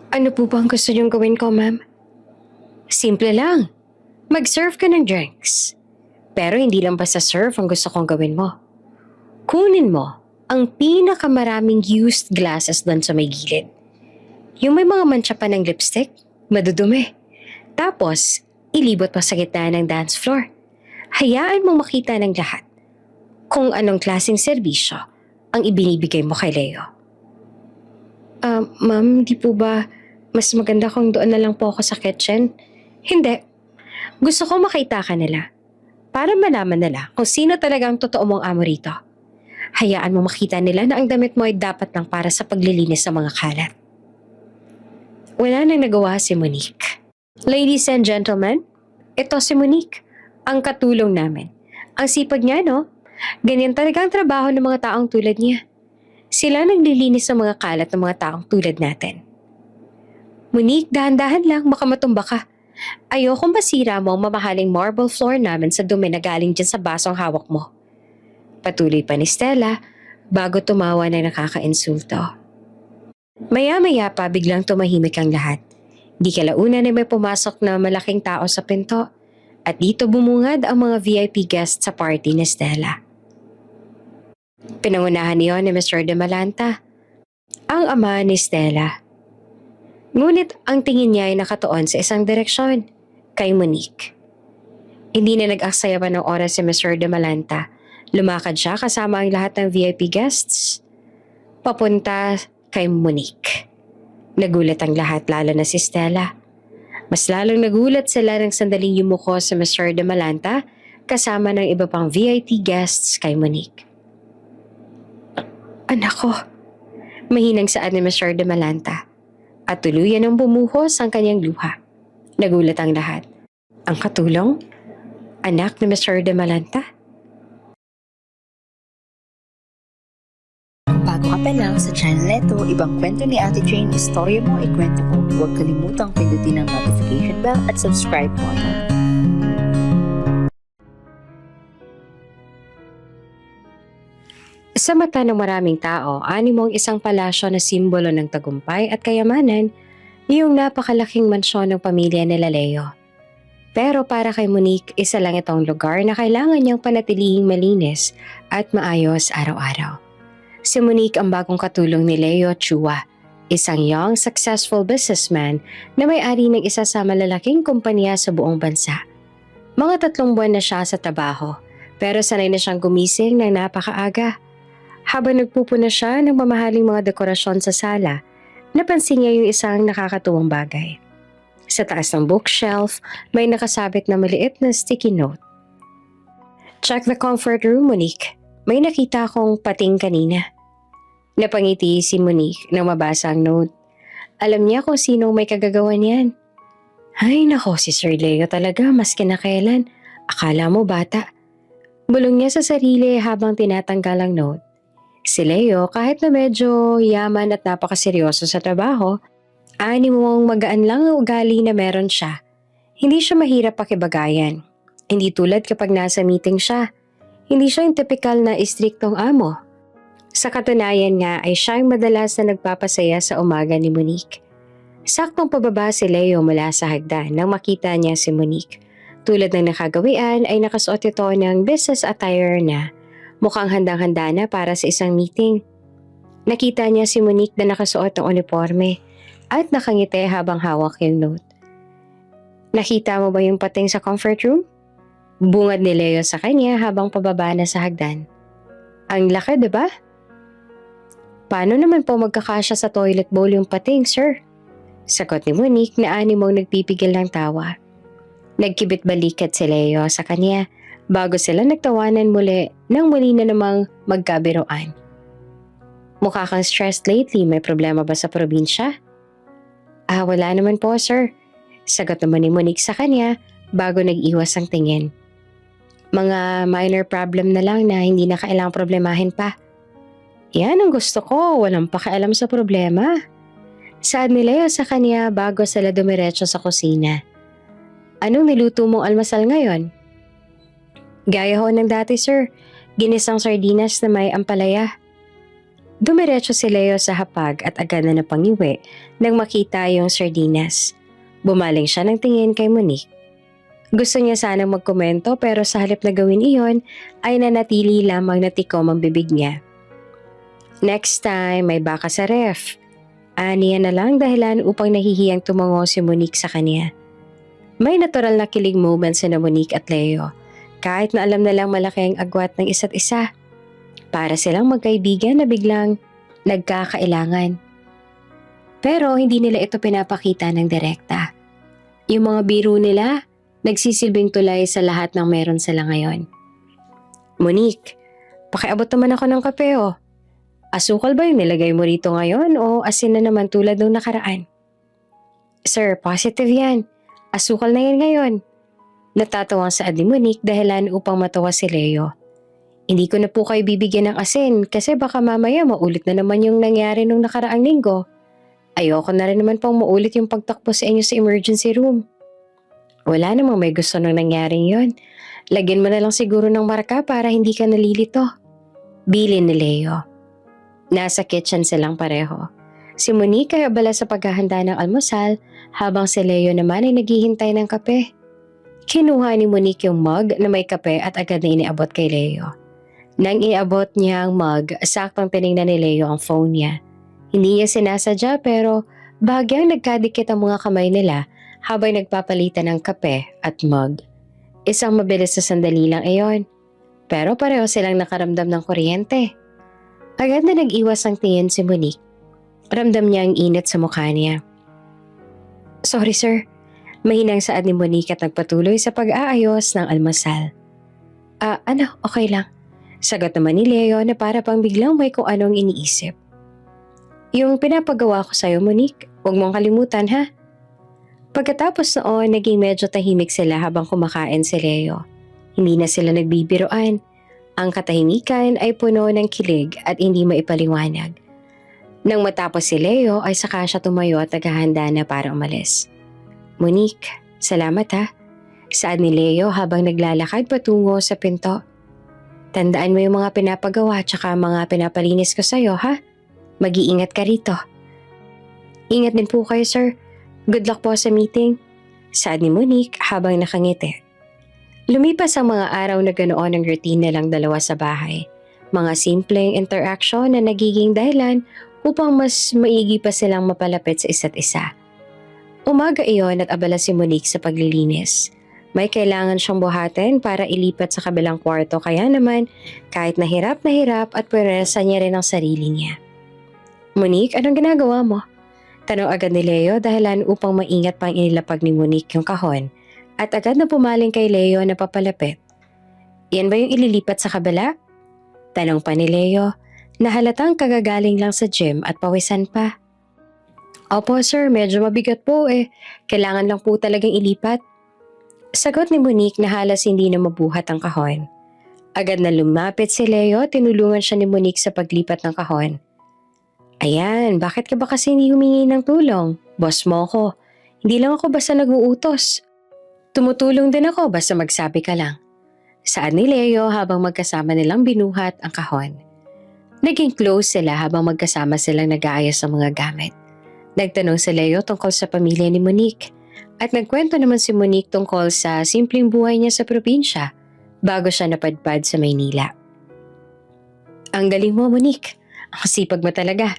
Ano po bang gusto niyong gawin ko, ma'am? Simple lang. Mag-serve ka ng drinks. Pero hindi lang basta serve ang gusto kong gawin mo. Kunin mo ang pinakamaraming used glasses doon sa may gilid. Yung may mga mancha pa ng lipstick, madudumi. Tapos, ilibot mo sa gitna ng dance floor. Hayaan mong makita ng lahat kung anong klaseng serbisyo ang ibinibigay mo kay Leo. Ma'am, di po ba mas maganda kung doon na lang po ako sa kitchen? Hindi. Gusto ko makita ka nila para malaman nila kung sino talaga ang totoo mong amo rito. Hayaan mo makita nila na ang damit mo ay dapat lang para sa paglilinis ng mga kalat. Wala nang nagawa si Monique. Ladies and gentlemen, ito si Monique, ang katulong namin. Ang sipag niya, no? Ganyan talaga ang trabaho ng mga taong tulad niya. Sila naglilinis ng mga kalat ng mga taong tulad natin. Monique, dahan-dahan lang, baka matumba ka. Ayokong masira mo ang mamahaling marble floor namin sa dumi na galing dyan sa basong hawak mo. Patuloy pa ni Stella bago tumawa na nakaka-insulto. Maya-maya pa biglang tumahimik ang lahat. Di kalaunan ay may pumasok na malaking tao sa pinto at dito bumungad ang mga VIP guests sa party ni Stella. Pinangunahan niyon ni Mr. De Malanta, ang ama ni Stella. Ngunit ang tingin niya ay nakatuon sa isang direksyon, kay Monique. Hindi na nag-aksaya pa ng oras si Mr. De Malanta. Lumakad siya kasama ang lahat ng VIP guests papunta kay Monique. Nagulat ang lahat, lalo na si Stella. Mas lalong nagulat sila ng sandaling yumuko si Mr. De Malanta kasama ng iba pang VIP guests kay Monique. Anak ko, mahinang saad ni Mr. De Malanta at tuluyan ng bumuhos ang kanyang luha. Nagulat ang lahat. Ang katulong? Anak ni Mr. De Malanta? Bago ka pa lang sa channel neto, ibang kwento ni Ate Jane, istorya mo, ikwento ko. Huwag kalimutang pindutin ang notification bell at subscribe button. Sa mata ng maraming tao, animo ang isang palasyo na simbolo ng tagumpay at kayamanan, yung napakalaking mansyon ng pamilya nila Leo. Pero para kay Monique, isa lang itong lugar na kailangan niyang panatilihing malinis at maayos araw-araw. Si Monique ang bagong katulong ni Leo Chua, isang young, successful businessman na may-ari ng isa sa malalaking kumpanya sa buong bansa. Mga 3 buwan na siya sa trabaho, pero sanay na siyang gumising ng napakaaga. Habang nagpupuna siya ng mamahaling mga dekorasyon sa sala, napansin niya yung isang nakakatuwang bagay. Sa taas ng bookshelf, may nakasabit na maliit na sticky note. Check the comfort room, Monique. May nakita akong pating kanina. Napangiti si Monique nang mabasa ang note. Alam niya kung sinong may kagagawan yan. Ay nako, si Sir Leo talaga mas kinakailan. Akala mo bata. Bulong niya sa sarili habang tinatanggal ang note. Si Leo, kahit na medyo yaman at napakaseryoso sa trabaho, mong magaan lang ang ugali na meron siya. Hindi siya mahirap pakibagayan. Hindi tulad kapag nasa meeting siya. Hindi siya yung typical na istriktong amo. Sa katunayan nga ay siya yung madalas na nagpapasaya sa umaga ni Monique. Saktong pababa si Leo mula sa hagdan nang makita niya si Monique. Tulad ng nakagawian ay nakasuot ito ng business attire na mukhang handang-handa na para sa isang meeting. Nakita niya si Monique na nakasuot ng uniforme at nakangiti habang hawak yung note. Nakita mo ba yung pating sa comfort room? Bungad ni Leo sa kanya habang pababa na sa hagdan. Ang laki, diba? Paano naman po magkakasya sa toilet bowl yung pating, sir? Sagot ni Monique na animong nagpipigil ng tawa. Nagkibit balikat si Leo sa kanya bago sila nagtawanan muli nang muli na namang magkabiruan. Mukha kang stressed lately, may problema ba sa probinsya? Wala naman po, sir. Sagot naman ni Monique sa kanya bago nag-iwas ang tingin. Mga minor problem na lang na hindi na kailangang problemahin pa. Yan ang gusto ko, walang pakialam sa problema. Saad ni Leo sa kanya bago sila dumiretso sa kusina. Anong niluto mong almasal ngayon? Gaya ho ng dati, sir. Ginisang sardinas na may ampalaya. Dumiretso si Leo sa hapag at agad na napangiwi nang makita yung sardinas. Bumaling siya ng tingin kay Monique. Gusto niya sanang magkomento pero sa halip na gawin iyon ay nanatili lamang na tikom ang bibig niya. Next time, may baka sa ref. Aniya na lang dahilan upang nahihiyang tumango si Monique sa kanya. May natural na kilig moments na Monique at Leo, kahit na alam na lang malaki ang agwat ng isa't isa. Para silang magkaibigan na biglang nagkakailangan. Pero hindi nila ito pinapakita ng direkta. Yung mga biro nila, nagsisilbing tulay sa lahat ng meron sila ngayon. Monique, pakiabot naman ako ng kape oh. Asukal ba yung nilagay mo rito ngayon o asin na naman tulad ng nakaraan? Sir, positive yan. Asukal na yan ngayon. Natatawang saad ni Monique dahilan upang matawa si Leo. Hindi ko na po kayo bibigyan ng asin kasi baka mamaya maulit na naman yung nangyari nung nakaraang linggo. Ayoko na rin naman pang maulit yung pagtakbo sa inyo sa emergency room. Wala namang may gusto nung nangyaring yon. Lagyan mo na lang siguro ng marka para hindi ka nalilito. Bilin ni Leo. Nasa kitchen silang pareho. Si Monique ay abala sa paghahanda ng almusal habang si Leo naman ay naghihintay ng kape. Kinuha ni Monique yung mug na may kape at agad na iniabot kay Leo. Nang iabot niya ang mug, saktong tinignan ni Leo ang phone niya. Hindi niya sinasadya pero bahagyang nagkadikit ang mga kamay nila habang nagpapalitan ng kape at mug. Isang mabilis na sandali lang iyon. Pero pareho silang nakaramdam ng kuryente. Agad na nag-iwas ang tingin si Monique. Ramdam niya ang init sa mukha niya. Sorry sir, mahinang saad ni Monique at nagpatuloy sa pag-aayos ng almusal. Okay lang. Sagot naman ni Leo na para pang biglang may kung anong iniisip. Yung pinapagawa ko sa'yo, Monique, huwag mong kalimutan ha. Pagkatapos noon, naging medyo tahimik sila habang kumakain si Leo. Hindi na sila nagbibiroan. Ang katahimikan ay puno ng kilig at hindi maipaliwanag. Nang matapos si Leo ay saka siya tumayo at naghahanda na para umalis. Monique, salamat ha. Saad ni Leo habang naglalakad patungo sa pinto. Tandaan mo yung mga pinapagawa at saka mga pinapalinis ko sa'yo ha. Mag-iingat ka rito. Ingat din po kayo sir. Good luck po sa meeting. Saad ni Monique habang nakangiti. Lumipas ang mga araw na ganoon ang routine nilang dalawa sa bahay. Mga simpleng interaction na nagiging dahilan upang mas maigi pa silang mapalapit sa isa't isa. Umaga iyon at abala si Monique sa paglilinis. May kailangan siyang buhatin para ilipat sa kabilang kwarto kaya naman kahit nahirap at pwersa niya rin ang sarili niya. Monique, anong ginagawa mo? Tanong agad ni Leo dahilan upang maingat pang inilapag ni Monique yung kahon at agad na pumaling kay Leo na papalapit. Yan ba yung ililipat sa kabila? Tanong pa ni Leo na halatang kagagaling lang sa gym at pawisan pa. Opo sir, medyo mabigat po eh. Kailangan lang po talagang ilipat. Sagot ni Monique na halos hindi na mabuhat ang kahon. Agad na lumapit si Leo, tinulungan siya ni Monique sa paglipat ng kahon. Ayan, bakit ka ba kasi hindi humingi ng tulong? Boss mo ko. Hindi lang ako basta nag-uutos. Tumutulong din ako basta magsabi ka lang. Saad ni Leo habang magkasama nilang binuhat ang kahon. Naging close sila habang magkasama silang nag-aayos ng mga gamit. Nagtanong si Leo tungkol sa pamilya ni Monique. At nagkwento naman si Monique tungkol sa simpleng buhay niya sa probinsya bago siya napadpad sa Maynila. Ang galing mo, Monique. Ang sipag mo talaga.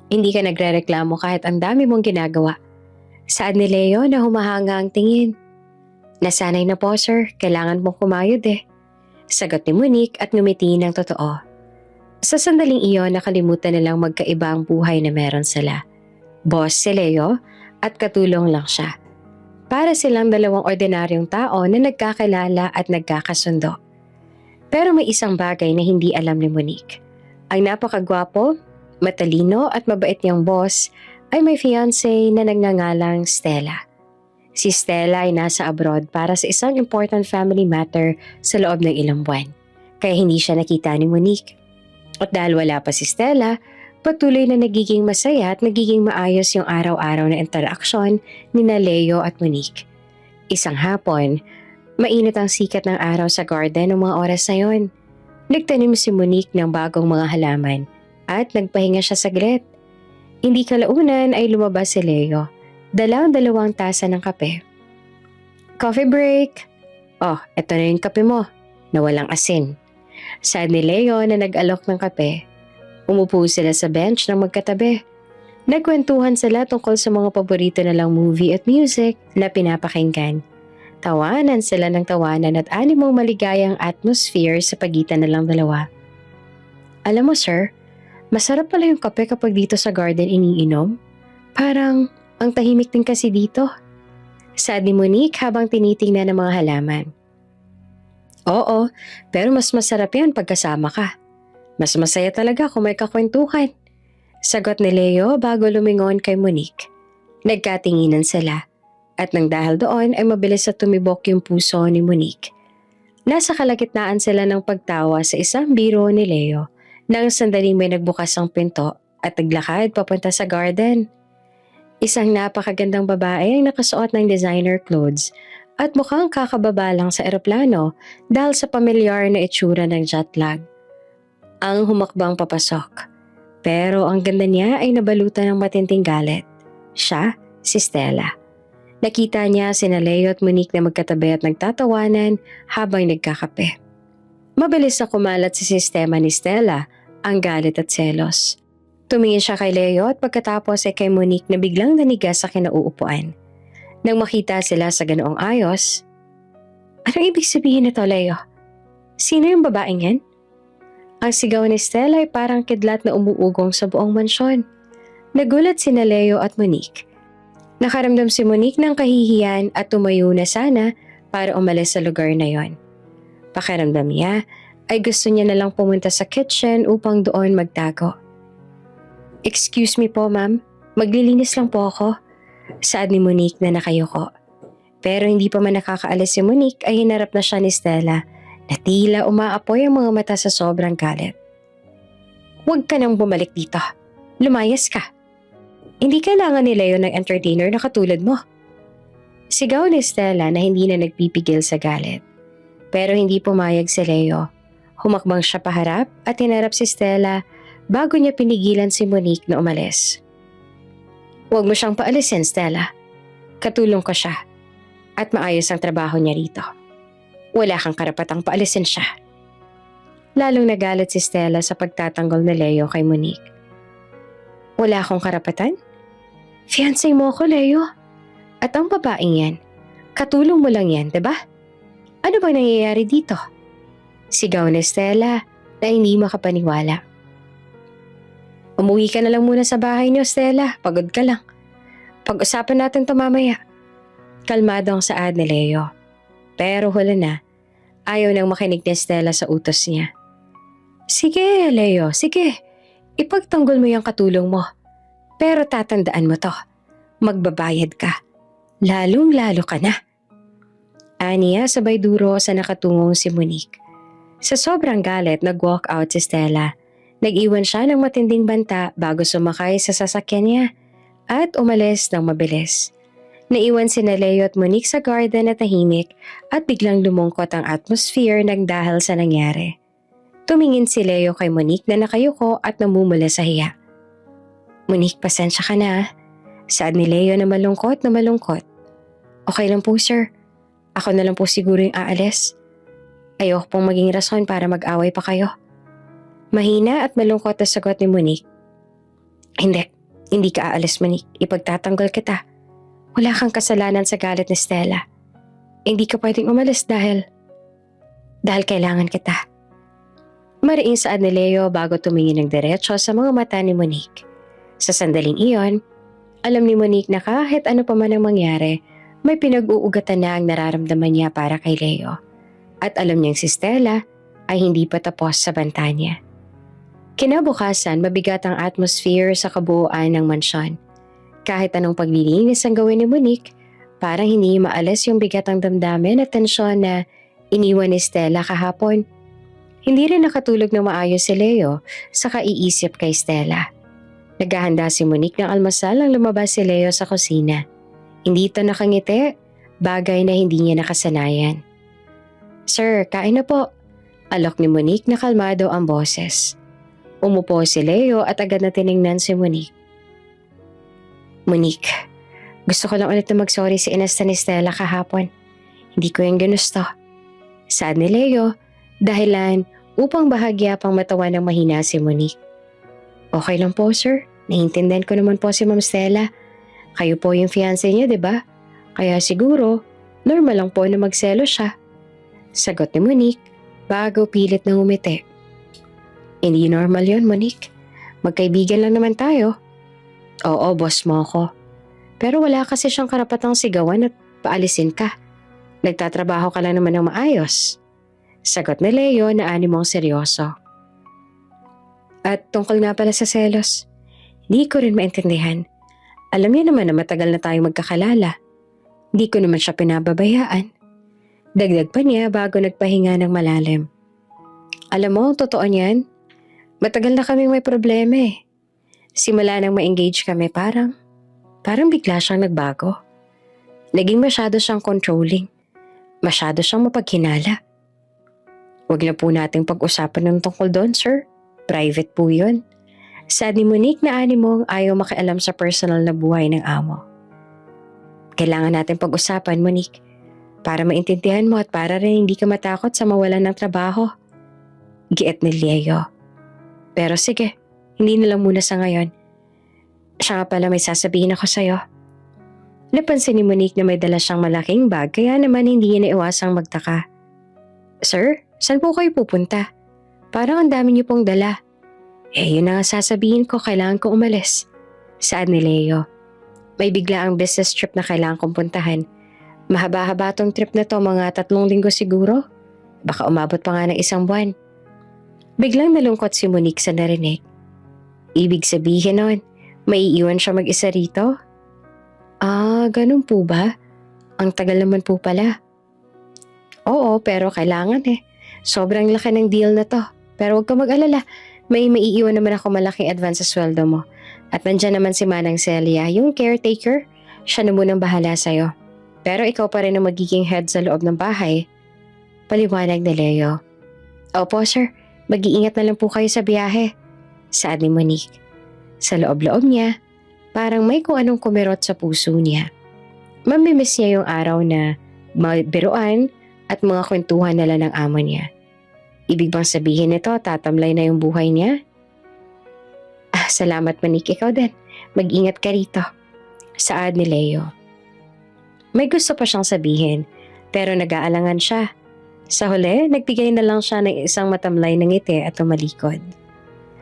Hindi ka nagrereklamo kahit ang dami mong ginagawa. Saad ni Leo na humahanga ang tingin. Nasanay na po sir, kailangan mong kumayod eh. Sagot ni Monique at ngumiti ng totoo. Sa sandaling iyon nakalimutan nilang magkaiba ang buhay na meron sila. Boss si Leo at katulong lang siya. Para silang dalawang ordinaryong tao na nagkakilala at nagkakasundo. Pero may isang bagay na hindi alam ni Monique. Ang napakagwapo, matalino at mabait niyang boss ay may fiancé na nagngangalang Stella. Si Stella ay nasa abroad para sa isang important family matter sa loob ng ilang buwan. Kaya hindi siya nakita ni Monique. At dahil wala pa si Stella, patuloy na nagiging masaya at nagiging maayos yung araw-araw na interaksyon ni Leo at Monique. Isang hapon, mainit ang sikat ng araw sa garden ng mga oras na yon. Nagtanim si Monique ng bagong mga halaman. at nagpahinga siya saglit. Hindi kalaunan ay lumabas si Leo. Dala ang 2 tasa ng kape. Coffee break! Oh, eto na yung kape mo, na walang asin. Saad ni Leo na nag-alok ng kape. Umupo sila sa bench ng magkatabi. Nagkwentuhan sila tungkol sa mga paborito nilang movie at music na pinapakinggan. Tawanan sila ng tawanan at animong maligayang atmosphere sa pagitan nilang dalawa. Alam mo sir, masarap pala yung kape kapag dito sa garden iniinom. Parang ang tahimik din kasi dito. Saad ni Monique habang tinitingnan ng mga halaman. Oo, pero mas masarap yan pagkasama ka. Mas masaya talaga kung may kakwentuhan. Sagot ni Leo bago lumingon kay Monique. Nagkatinginan sila at nang dahil doon ay mabilis na tumibok yung puso ni Monique. Nasa kalagitnaan sila ng pagtawa sa isang biro ni Leo nang sandaling may nagbukas ang pinto at naglakad papunta sa garden. Isang napakagandang babae ang nakasuot ng designer clothes at mukhang kakababa lang sa eroplano dahil sa pamilyar na itsura ng jet lag. Ang humakbang papasok. Pero ang ganda niya ay nabalutan ng matinding galit. Siya, si Stella. Nakita niya sina Leo at Monique na magkatabi at nagtatawanan habang nagkakape. Mabilis na kumalat sa sistema ni Stella ang galit at selos. Tumingin siya kay Leo at pagkatapos ay kay Monique na biglang nanigas sa kinauupuan. Nang makita sila sa ganoong ayos, anong ibig sabihin nito, Leo? Sino yung babaeng yan? Ang sigaw ni Stella ay parang kidlat na umuugong sa buong mansyon. Nagulat sina Leo at Monique. Nakaramdam si Monique ng kahihiyan at tumayo na sana para umalis sa lugar na yon. Pakiramdam niya ay gusto niya na lang pumunta sa kitchen upang doon magtago. Excuse me po ma'am, maglilinis lang po ako. Saad ni Monique na nakayuko. Pero hindi pa man nakakaalis si Monique ay hinarap na siya ni Stella na tila umaapoy ang mga mata sa sobrang galit. Huwag ka nang bumalik dito. Lumayas ka. Hindi kailangan ni Leo ng entertainer na katulad mo. Sigaw ni Stella na hindi na nagpipigil sa galit. Pero hindi pumayag si Leo. Humakbang siya paharap at hinarap si Stella bago niya pinigilan si Monique na umalis. Huwag mo siyang paalisin, Stella. Katulong ko siya at maayos ang trabaho niya rito. Wala kang karapatang paalisin siya. Lalong nagalit si Stella sa pagtatanggol ni Leo kay Monique. Wala akong karapatan? Fiancé mo ako, Leo. At ang babaeng yan, katulong mo lang yan, diba? Ano bang nangyayari dito? Sigaw ni Stella na hindi makapaniwala. Umuwi ka na lang muna sa bahay niyo, Stella. Pagod ka lang. Pag-usapan natin to mamaya. Kalmado ang saad ni Leo. Pero hula na, ayaw nang makinig ni Stella sa utos niya. Sige, Leo, sige. Ipagtanggol mo yung katulong mo. Pero tatandaan mo to. Magbabayad ka. Lalong-lalo ka na. Aniya sabay duro sa nakatungong si Monique. Sa sobrang galit, nag-walk out si Stella. Nag-iwan siya ng matinding banta bago sumakay sa sasakyan niya at umalis ng mabilis. Naiwan si Leo at Monique sa garden na tahimik at biglang lumungkot ang atmosphere ng dahil sa nangyari. Tumingin si Leo kay Monique na nakayuko at namumula sa hiya. Monique, pasensya ka na. Saad ni Leo na malungkot na malungkot. Okay lang po sir. Ako na lang po siguro yung aalis. Ayoko pong maging rason para mag-away pa kayo. Mahina at malungkot na sagot ni Monique. Hindi ka aalis, Monique. Ipagtatanggol kita. Wala kang kasalanan sa galit ni Stella. Hindi ka pwedeng umalis dahil kailangan kita. Mariing saad ni Leo bago tumingin ng diretso sa mga mata ni Monique. Sa sandaling iyon, alam ni Monique na kahit ano pa man ang mangyari, may pinag-uugatan na ang nararamdaman niya para kay Leo. At alam niyang si Stella ay hindi pa tapos sa banta niya. Kinabukasan, mabigat ang atmosphere sa kabuuan ng mansyon. Kahit anong paglilinis ang gawin ni Monique, parang hindi maalis yung bigat ng damdamin at tensyon na iniwan ni Stella kahapon. Hindi rin nakatulog ng maayos si Leo sa kaiisip kay Stella. Naghahanda si Monique ng almusal nang lumabas si Leo sa kusina. Hindi ito nakangiti, bagay na hindi niya nakasanayan. Sir, kain na po. Alok ni Monique na kalmado ang boses. Umupo si Leo at agad na tiningnan si Monique. Monique, gusto ko lang ulit na mag-sorry si Inesta ni Stella kahapon. Hindi ko yung ginusto. Sad ni Leo, dahilan upang bahagya pang matawa ng mahina si Monique. Okay lang po, sir. Naiintindihan ko naman po si Ma'am Stella. Kayo po yung fiancé niya, di ba? Kaya siguro, normal lang po na magselo siya. Sagot ni Monique, bago pilit na umiti. Hindi normal yon, Monique. Magkaibigan lang naman tayo. Oo, boss mo ako. Pero wala kasi siyang karapatang sigawan at paalisin ka. Nagtatrabaho ka lang naman ng maayos. Sagot ni Leo na animong seryoso. At tungkol nga pala sa selos, hindi ko rin maintindihan. Alam niya naman na matagal na tayong magkakalala. Hindi ko naman siya pinababayaan. Dagdag pa niya bago nagpahinga ng malalim. Alam mo, totoo niyan. Matagal na kaming may problema eh. Simula nang ma-engage kami parang bigla siyang nagbago. Naging masyado siyang controlling. Masyado siyang mapaghinala. Huwag na po nating pag-usapan ng tungkol doon, sir. Private po yun. Sad ni Monique na animong ayaw makialam sa personal na buhay ng amo. Kailangan natin pag-usapan, Monique, para maintindihan mo at para rin hindi ka matakot sa mawalan ng trabaho. Giit ni Leo. Pero sige, hindi na lang muna sa ngayon. Siya nga pala may sasabihin ako sa'yo. Napansin ni Monique na may dala siyang malaking bag kaya naman hindi niya naiwasang magtaka. Sir, saan po kayo pupunta? Parang ang dami niyo pong dala. Yun na nga sasabihin ko, kailangan ko umalis. Saad ni Leo. May bigla ang business trip na kailangan kong puntahan. Mahaba-haba tong trip na to, mga 3 linggo siguro. Baka umabot pa nga ng 1 buwan. Biglang nalungkot si Monique sa narinig. Ibig sabihin nun, maiiwan siya mag-isa rito? Ganun po ba? Ang tagal naman po pala. Oo, pero kailangan eh. Sobrang laki ng deal na to. Pero huwag ka mag-alala. May maiiwan naman ako malaking advance sa sweldo mo. At nandyan naman si Manang Celia, yung caretaker. Siya na munang bahala sa'yo. Pero ikaw pa rin ang magiging head sa loob ng bahay. Paliwanag ni Leo. Opo sir, mag-iingat na lang po kayo sa biyahe. Saad ni Monique. Sa loob-loob niya, parang may kung anong kumirot sa puso niya. Mamimiss niya yung araw na biruan at mga kwentuhan nila ng amo niya. Ibig bang sabihin nito, tatamlay na yung buhay niya? Salamat Monique, ikaw din. Mag-ingat ka rito. Saad ni Leo. May gusto pa siyang sabihin, pero nag-aalangan siya. Sa huli, nagbigay na lang siya ng isang matamlay na ngiti at tumalikod.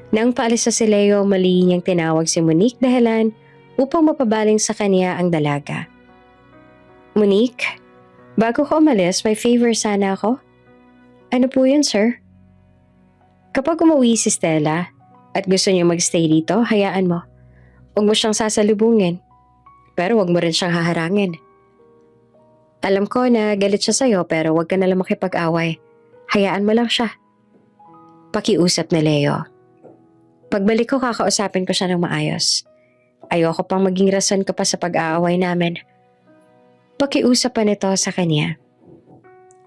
Nang paalis na si Leo, mali niyang tinawag si Monique dahilan upang mapabaling sa kanya ang dalaga. Monique, bago ko umalis, may favor sana ako. Ano po yun, sir? Kapag umuwi si Stella at gusto niya magstay dito, hayaan mo. Huwag mo siyang sasalubungin. Pero huwag mo rin siyang haharangin. Alam ko na galit siya sa'yo pero huwag ka nalang makipag-away. Hayaan mo lang siya. Pakiusap ni Leo. Pagbalik ko, kakausapin ko siya ng maayos. Ayoko pang maging rason ka pa sa pag-aaway namin. Pakiusap pa nito sa kanya.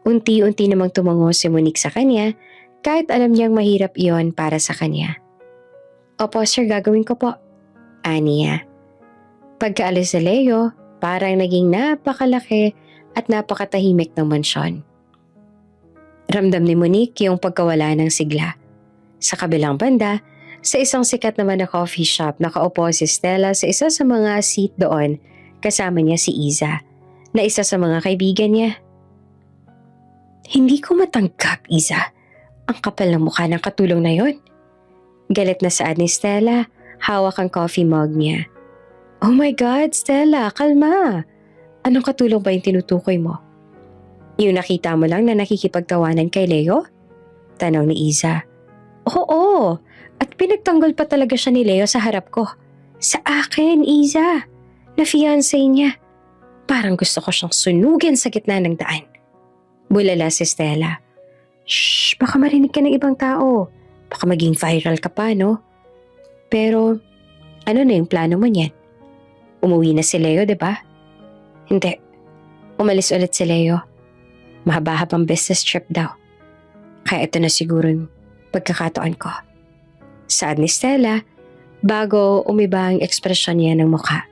Unti-unti namang tumango si Monique sa kanya kahit alam niyang mahirap iyon para sa kanya. Opo sir, gagawin ko po. Aniya. Pagkaalis ni Leo, parang naging napakalaki at napakatahimik ng mansyon. Ramdam ni Monique yung pagkawala ng sigla. Sa kabilang banda, sa isang sikat naman na coffee shop, nakaupo si Stella sa isa sa mga seat doon, kasama niya si Iza, na isa sa mga kaibigan niya. Hindi ko matanggap, Iza. Ang kapal ng mukha ng katulong na yon. Galit na saad ni Stella, hawak ang coffee mug niya. Oh my God, Stella, kalma. Anong katulong ba yung tinutukoy mo? Yung nakita mo lang na nakikipagtawanan kay Leo? Tanong ni Iza. Oo, at pinagtanggol pa talaga siya ni Leo sa harap ko. Sa akin, Iza. Na fiancé niya. Parang gusto ko siyang sunugin sa gitna ng daan. Bulala si Stella. Shh, baka marinig ka ng ibang tao. Baka maging viral ka pa, no? Pero, ano na yung plano mo niyan? Umuwi na si Leo, di ba? Hindi. Umalis ulit si Leo. Mahaba-habang business trip daw. Kaya ito na siguro yung pagkakataon ko. Saad ni Stella bago umiba ang ekspresyon niya ng mukha.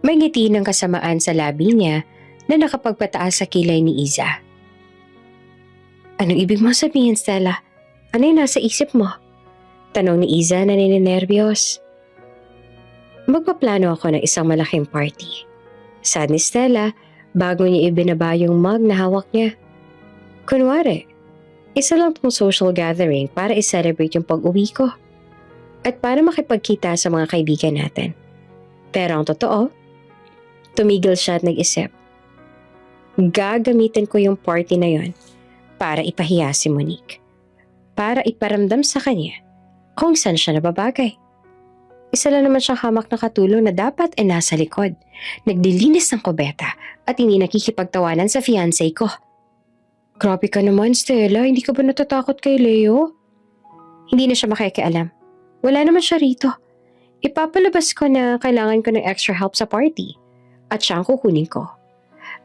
May ngiti ng kasamaan sa labi niya na nakapagpataas sa kilay ni Iza. Anong ibig mo sabihin, Stella? Ano yung nasa isip mo? Tanong ni Iza na nininervyos. Magpaplano ako ng isang malaking party. Saad ni Stella bago niya ibinaba yung mug na hawak niya. Kunwari, isa lang pong social gathering para i-celebrate yung pag-uwi ko. At para makipagkita sa mga kaibigan natin. Pero ang totoo, tumigil siya at nag-isip. Gagamitin ko yung party na yon para ipahiya si Monique. Para iparamdam sa kanya kung saan siya nababagay. Isa lang naman siyang hamak na katulong na dapat ay nasa likod, naglilinis ng kubeta at hindi nakikipagtawanan sa fiancé ko. Grabe ka naman, Stella. Hindi ka ba natatakot kay Leo? Hindi na siya makikialam. Wala naman siya rito. Ipapalabas ko na kailangan ko ng extra help sa party at siya ang kukunin ko.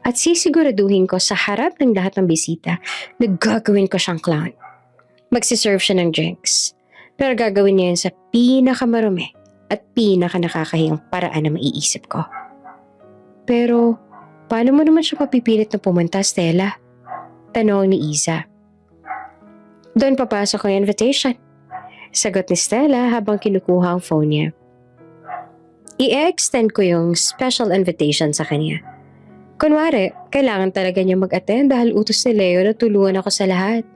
At sisiguraduhin ko sa harap ng lahat ng bisita na gagawin ko siyang clown. Magsiserve siya ng drinks. Pero gagawin niya yun sa pinakamarumi at pinakanakakahiyang paraan na maiisip ko. Pero, paano mo naman siya papipilit na pumunta, Stella? Tanong ni Iza. Doon papasok ang invitation. Sagot ni Stella habang kinukuha ang phone niya. I-extend ko yung special invitation sa kanya. Kunwari, kailangan talaga niya mag-attend dahil utos ni Leo na tulungan ako sa lahat.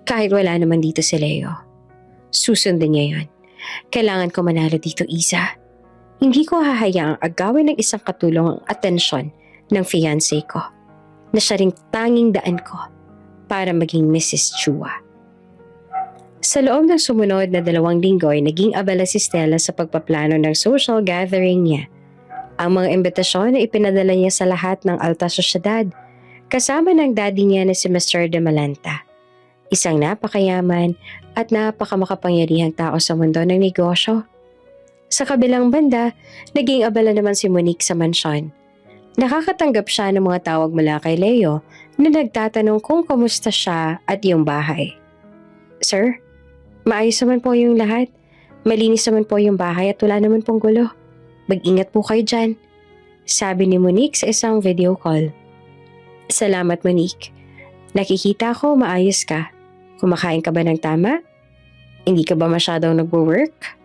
Kahit wala naman dito si Leo. Susundin niya yon. Kailangan ko manalo dito, Iza. Hindi ko hahayaang agawin ng isang katulong ang atensyon ng fiancé ko na siya ring tanging daan ko para maging Mrs. Chua. Sa loob ng sumunod na 2 linggo ay naging abala si Stella sa pagpaplano ng social gathering niya. Ang mga imbitasyon na ipinadala niya sa lahat ng alta sosyedad, kasama ng daddy niya na si Mr. De Malanta. Isang napakayaman at napakamakapangyarihang tao sa mundo ng negosyo. Sa kabilang banda, naging abala naman si Monique sa mansyon. Nakakatanggap siya ng mga tawag mula kay Leo na nagtatanong kung kamusta siya at yung bahay. Sir, maayos naman po yung lahat. Malinis naman po yung bahay at wala naman pong gulo. Mag-ingat po kayo dyan, sabi ni Monique sa isang video call. Salamat, Monique. Nakikita ko maayos ka. Kumakain ka ba ng tama? Hindi ka ba masyadong nagwo-work?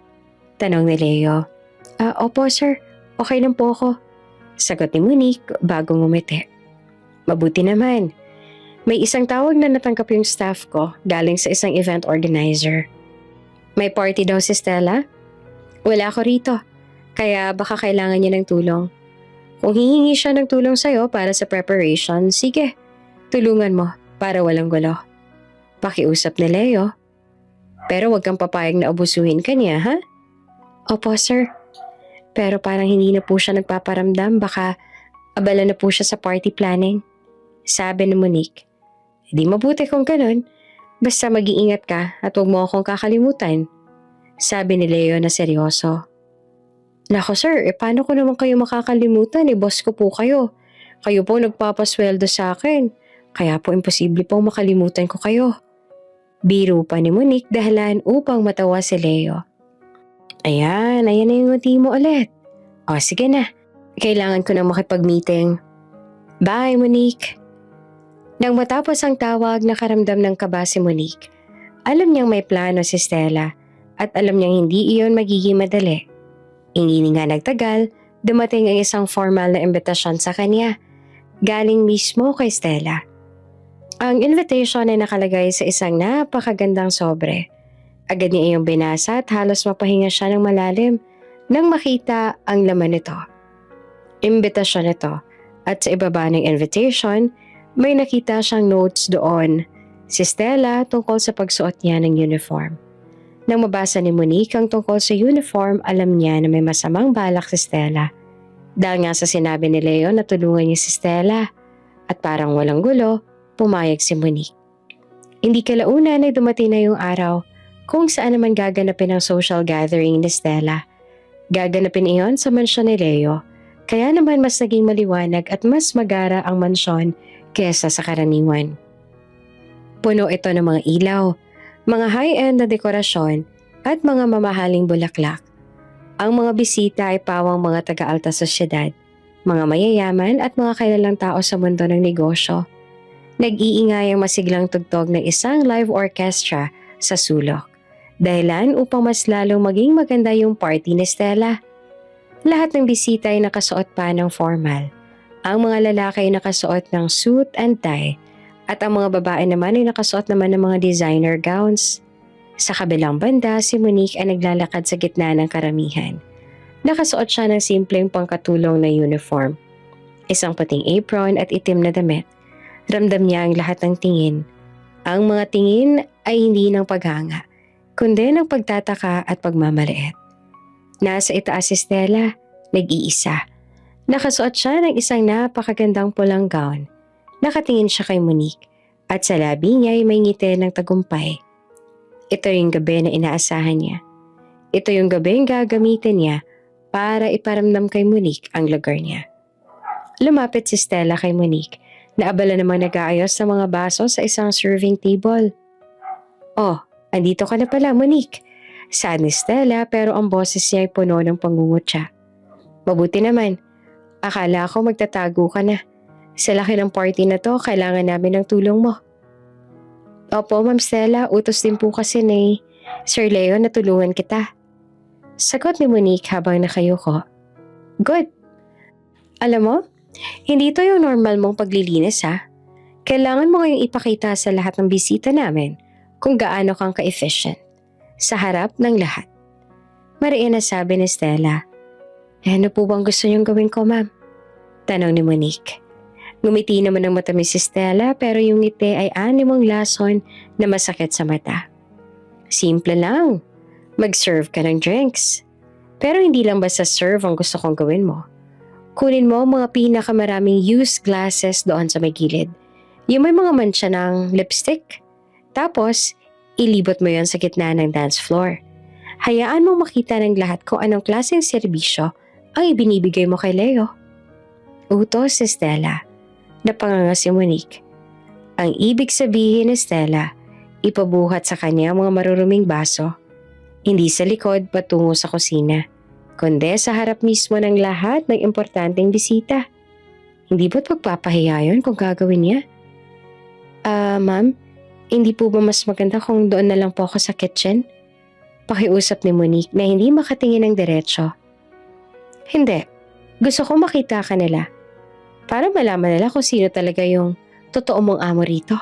Tanong ni Leo. Opo sir, okay lang po ako. Sagot ni Monique bago ngumiti. Mabuti naman. May isang tawag na natanggap yung staff ko galing sa isang event organizer. May party daw si Stella? Wala ako rito. Kaya baka kailangan niya ng tulong. Kung hihingi siya ng tulong sa'yo para sa preparation, sige, tulungan mo para walang gulo. Pakiusap ni Leo. Pero wag kang papayag na abusuhin ka niya, ha? Opo, sir. Pero parang hindi na po siya nagpaparamdam, baka abala na po siya sa party planning. Sabi ni Monique. Di mabuti kung ganun. Basta mag-iingat ka at huwag mo akong kakalimutan. Sabi ni Leo na seryoso. Nako sir, paano ko naman kayo makakalimutan? Boss ko po kayo. Kayo po nagpapasweldo sa akin. Kaya po imposible pong makalimutan ko kayo. Biro pa ni Monique dahilan upang matawa si Leo. Ayan na yung ngiti mo ulit. O sige na, kailangan ko na makipag-meeting. Bye Monique. Nang matapos ang tawag, nakaramdam ng kaba si Monique. Alam niyang may plano si Stella at alam niyang hindi iyon magiging madali. Hindi nga nagtagal, dumating ang isang formal na imbitasyon sa kanya, galing mismo kay Stella. Ang invitation ay nakalagay sa isang napakagandang sobre. Agad niya iyong binasa at halos mapahinga siya ng malalim nang makita ang laman nito. Imbitasyon ito at sa ibaba ng invitation, may nakita siyang notes doon. Si Stella tungkol sa pagsuot niya ng uniform. Nang mabasa ni Monique ang tungkol sa uniform, alam niya na may masamang balak si Stella. Dahil nga sa sinabi ni Leo na tulungan niya si Stella. At parang walang gulo, pumayag si Monique. Hindi kalaunan ay dumating na yung araw kung saan naman gaganapin ang social gathering ni Stella. Gaganapin iyon sa mansyon ni Leo. Kaya naman mas naging maliwanag at mas magara ang mansyon kesa sa karaniwan. Puno ito ng mga ilaw, mga high-end na dekorasyon at mga mamahaling bulaklak. Ang mga bisita ay pawang mga taga-alta sosyedad, mga mayayaman at mga kilalang tao sa mundo ng negosyo. Nag-iingay ang masiglang tugtog ng isang live orchestra sa sulok. Dahilan upang mas lalong maging maganda yung party ni Stella. Lahat ng bisita ay nakasuot pa ng formal. Ang mga lalaki ay nakasuot ng suit and tie at ang mga babae naman ay nakasuot naman ng mga designer gowns. Sa kabilang banda, si Monique ay naglalakad sa gitna ng karamihan. Nakasuot siya ng simpleng pangkatulong na uniform. Isang puting apron at itim na damit. Ramdam niya ang lahat ng tingin. Ang mga tingin ay hindi ng paghanga, kundi ng pagtataka at pagmamaliit. Nasa itaas si Stella, nag-iisa. Nakasuot siya ng isang napakagandang pulang gown. Nakatingin siya kay Monique at sa labi niya ay may ngiti ng tagumpay. Ito yung gabi na inaasahan niya. Ito yung gabi yung gagamitin niya para iparamdam kay Monique ang lugar niya. Lumapit si Stella kay Monique na abala namang nag-aayos ng mga baso sa isang serving table. "Oh, andito ka na pala, Monique." Saad ni Stella pero ang boses niya ay puno ng pangungutya. "Mabuti naman. Akala ko magtatago ka na. Sa laki ng party na to, kailangan namin ng tulong mo." "Opo, Ma'am Stella, utos din po kasi ni Sir Leo na tulungan kita." Sagot ni Monique habang nakayuko. "Good. Alam mo, hindi ito yung normal mong paglilinis ha. Kailangan mo ngayong ipakita sa lahat ng bisita namin kung gaano kang ka-efficient. Sa harap ng lahat." Mariin na sabi ni Stella. "Ano po bang gusto niyong gawin ko, ma'am?" Tanong ni Monique. Ngumiti naman ng matamis si Stella pero yung ngiti ay animong lason na masakit sa mata. "Simple lang. Mag-serve ka ng drinks. Pero hindi lang basta serve ang gusto kong gawin mo. Kunin mo mga pinakamaraming used glasses doon sa may gilid. Yung may mga mancha ng lipstick. Tapos, ilibot mo yon sa gitna ng dance floor. Hayaan mong makita ng lahat kung anong klaseng serbisyo ang ibinibigay mo kay Leo." Utos si Stella. Napanganga si Monique. Ang ibig sabihin ni Stella, ipabuhat sa kanya ang mga maruruming baso. Hindi sa likod patungo sa kusina, kundi sa harap mismo ng lahat ng importanteng bisita. Hindi ba't magpapahiya yun kung gagawin niya? Ma'am, hindi po ba mas maganda kung doon na lang po ako sa kitchen?" Pakiusap ni Monique na hindi makatingin ng diretsyo. "Hindi. Gusto ko makita ka nila. Para malaman nila kung sino talaga yung totoo mong amo rito.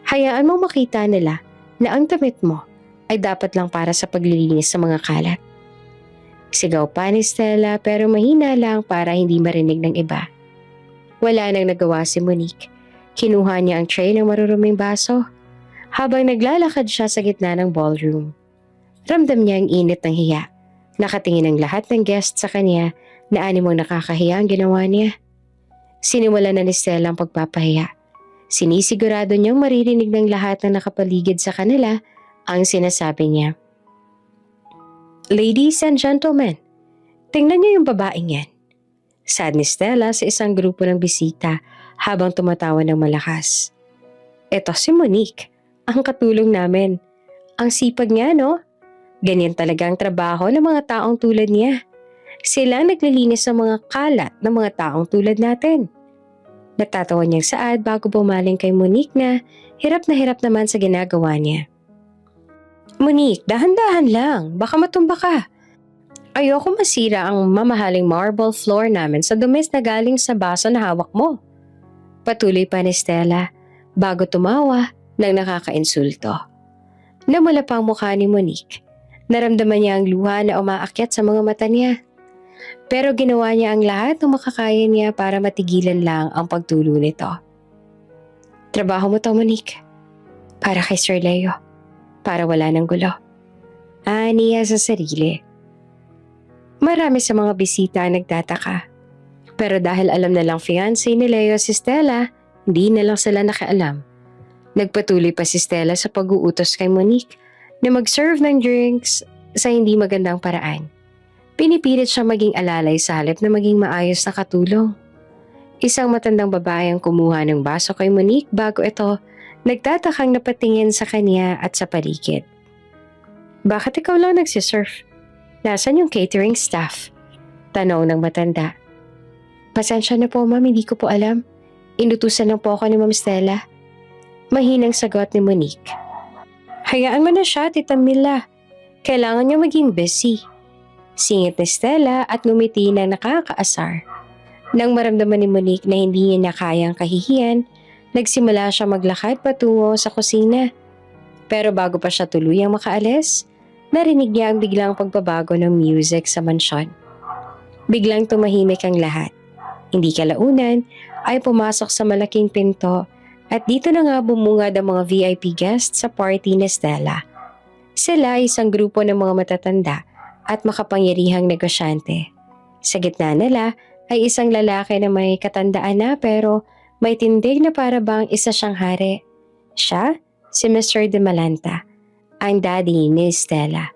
Hayaan mong makita nila na ang damit mo ay dapat lang para sa paglilinis sa mga kalat." Sigaw pa ni Stella pero mahina lang para hindi marinig ng iba. Wala nang nagawa si Monique. Kinuha niya ang tray ng maruruming baso habang naglalakad siya sa gitna ng ballroom. Ramdam niya ang init ng hiya. Nakatingin ang lahat ng guests sa kanya na animong nakakahiya ang ginawa niya. Sinimulan na ni Stella ang pagpapahiya. Sinisigurado niyang maririnig ng lahat na nakapaligid sa kanila ang sinasabi niya. "Ladies and gentlemen, tingnan niyo yung babaeng yan." Saad ni Stella sa isang grupo ng bisita habang tumatawa ng malakas. "Eto si Monique, ang katulong namin. Ang sipag niya, no? Ganyan talaga ang trabaho ng mga taong tulad niya. Sila ang naglilinis ng mga kalat ng mga taong tulad natin." Natatawa niyang saad bago bumaling kay Monique na hirap naman sa ginagawa niya. "Monique, dahan-dahan lang. Baka matumba ka. Ayoko masira ang mamahaling marble floor namin sa dumis na galing sa baso na hawak mo." Patuloy pa ni Stella bago tumawa ng nakakainsulto. Namula pa ang mukha ni Monique. Naramdaman niya ang luha na umaakyat sa mga mata niya. Pero ginawa niya ang lahat ng makakaya niya para matigilan lang ang pagtulo nito. "Trabaho mo to, Monique. Para kay Sir Leo. Para wala ng gulo." Aniya sa sarili. Marami sa mga bisita ang nagtataka. Pero dahil alam na lang fiancé ni Leo si Stella, hindi na lang sila nakialam. Nagpatuloy pa si Stella sa pag-uutos kay Monique na mag-serve ng drinks sa hindi magandang paraan. Pinipilit siyang maging alalay sa halip na maging maayos na katulong. Isang matandang babae ang kumuha ng baso kay Monique bago ito nagtatakang napatingin sa kanya at sa paligid. Bakit ikaw lang nagsisurf? Nasaan yung catering staff? Tanong ng matanda. Pasensya na po ma'am, hindi ko po alam. Inutusan lang po ako ni Ma'am Stella. Mahinang sagot ni Monique. Hayaan mo na siya, Tita Mila. Kailangan niya maging busy. Singit ni Stella at ngumiti na nakakaasar. Nang maramdaman ni Monique na hindi niya na kayang kahihiyan, nagsimula siya maglakad patungo sa kusina. Pero bago pa siya tuluyang makaalis, narinig niya ang biglang pagbabago ng music sa mansyon. Biglang tumahimik ang lahat. Hindi kalaunan ay pumasok sa malaking pinto at dito na nga bumungad ang mga VIP guests sa party ni Stella. Sila ay isang grupo ng mga matatanda at makapangyarihang negosyante. Sa gitna nila ay isang lalaki na may katandaan na pero may tindig na para bang isa siyang hari. Siya, si Mr. De Malanta, ang daddy ni Stella.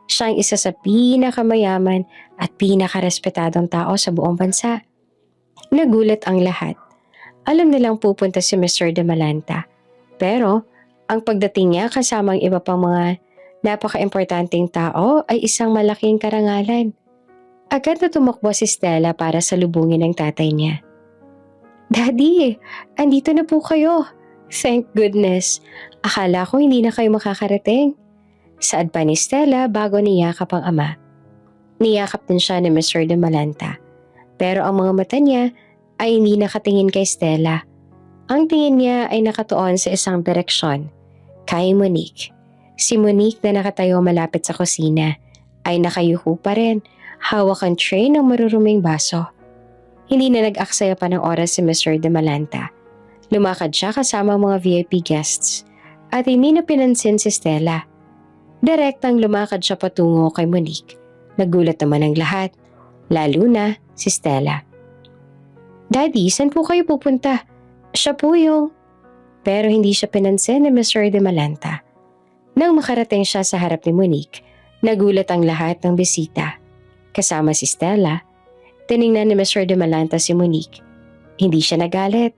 Siya ang isa sa pinakamayaman at pinakarespetadong tao sa buong bansa. Nagulat ang lahat. Alam nilang pupunta si Mr. De Malanta. Pero, ang pagdating niya kasama ang iba pang mga napaka-importanting tao ay isang malaking karangalan. Agad na tumakbo si Stella para salubungin ang tatay niya. Daddy, andito na po kayo. Thank goodness. Akala ko hindi na kayo makakarating. Saad pa ni Stella bago niyakap ang ama. Niyakap din siya ni Mr. De Malanta. Pero ang mga mata niya ay hindi nakatingin kay Stella. Ang tingin niya ay nakatuon sa isang direksyon, kay Monique. Si Monique na nakatayo malapit sa kusina ay nakayuko pa rin, hawak ang tray ng maruruming baso. Hindi na nag-aksaya pa ng oras si Mr. De Malanta. Lumakad siya kasama ang mga VIP guests at hindi na pinansin si Stella. Direktang lumakad siya patungo kay Monique. Nagulat naman ang lahat, lalo na si Stella. Daddy, saan po kayo pupunta? Siya po yung... Pero hindi siya pinansin ni Mr. De Malanta. Nang makarating siya sa harap ni Monique, nagulat ang lahat ng bisita. Kasama si Stella, tiningnan ni Mr. De Malanta si Monique. Hindi siya nagalit,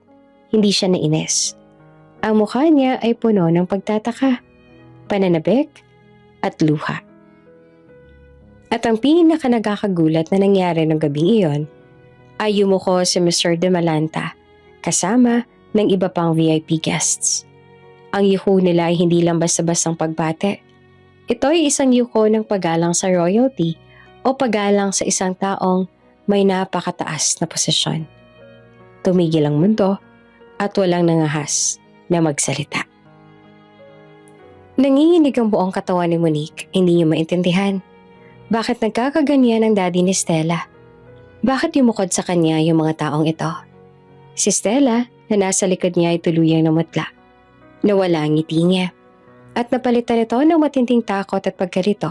hindi siya nainis. Ang mukha niya ay puno ng pagtataka, pananabik at luha. At ang pinaka-nakakagulat na nangyari ng gabing iyon ay yumuko si Mr. De Malanta kasama ng iba pang VIP guests. Ang yuko nila ay hindi lang basta-bastang pagbate. Ito ay isang yuko ng paggalang sa royalty o paggalang sa isang taong may napakataas na posisyon. Tumigil ang mundo at walang nangahas na magsalita. Nanginginig ang buong katawan ni Monique, hindi niya maintindihan. Bakit nagkakaganyan ang daddy ni Stella? Bakit yumukod sa kanya yung mga taong ito? Si Stella na nasa likod niya ay tuluyang namutla. Nawala ang ngiti niya at napalitan ito ng matinding takot at pagkalito.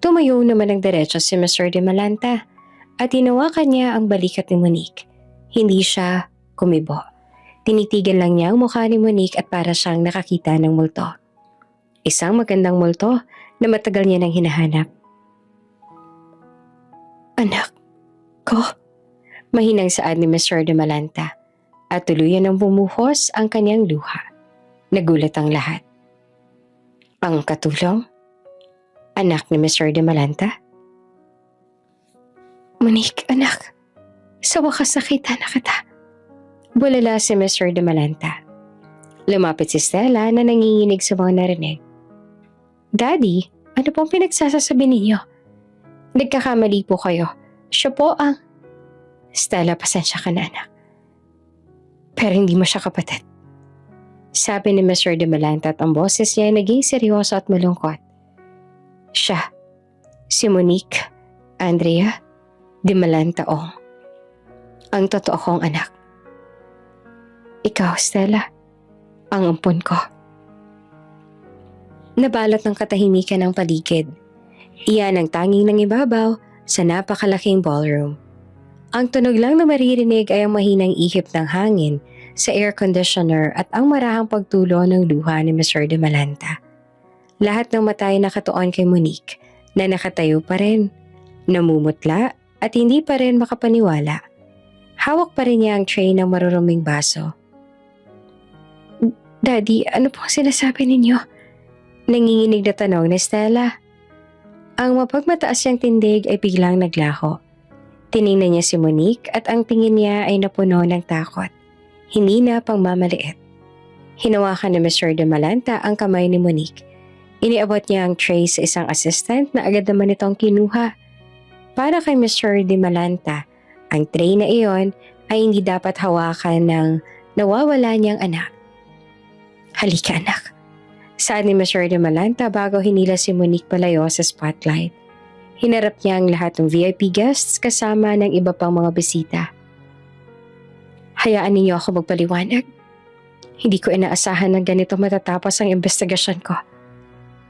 Tumayo naman ng diretso si Mr. De Malanta at hinawakan niya ang balikat ni Monique. Hindi siya kumibo. Tinitigan lang niya ang mukha ni Monique at para siyang nakakita ng multo. Isang magandang multo na matagal niya nang hinahanap. Anak ko, mahinang saad ni Mr. De Malanta at tuluyan ng bumuhos ang kanyang luha. Nagulat ang lahat. Ang katulong? Anak ni Mr. De Malanta? Monique, anak. Sa wakas nakita na kita. Bulala si Mr. De Malanta. Lumapit si Stella na nanginginig sa mga narinig. Daddy, ano pong pinagsasasabi ninyo? Nagkakamali po kayo. Siya po ang... Stella, pasensya ka na anak. Pero hindi mo siya kapatid. Sabi ni Mr. De Malanta at ang boses niya ay naging seryoso at malungkot. Siya, si Monique, Andrea, De Malanta Ong. Ang totoo kong anak. Ikaw, Stella, ang ampon ko. Nabalot ng katahimikan ng paligid. Iyan ang tanging nangibabaw sa napakalaking ballroom. Ang tunog lang na maririnig ay ang mahinang ihip ng hangin sa air conditioner at ang marahang pagtulo ng luha ni Mr. De Malanta. Lahat ng mata ay nakatuon kay Monique na nakatayo pa rin, namumutla at hindi pa rin makapaniwala. Hawak pa rin niya ang tray ng maruruming baso. Daddy, ano po sinasabi ninyo? Nanginginig na tanong ni Stella. Ang mapagmataas niyang tindig ay biglang naglaho. Tiningnan niya si Monique at ang tingin niya ay napuno ng takot. Hindi na pangmamaliit. Hinawakan ni Mr. De Malanta ang kamay ni Monique. Iniabot niya ang tray sa isang assistant na agad naman itong kinuha. Para kay Mr. De Malanta, ang tray na iyon ay hindi dapat hawakan ng nawawala niyang anak. Halika anak. Saad ni Mr. De Malanta bago hinila si Monique palayo sa spotlight. Hinarap niya ang lahat ng VIP guests kasama ng iba pang mga bisita. Hayaan ninyo ako magpaliwanag. Hindi ko inaasahan na ganito matatapos ang investigasyon ko.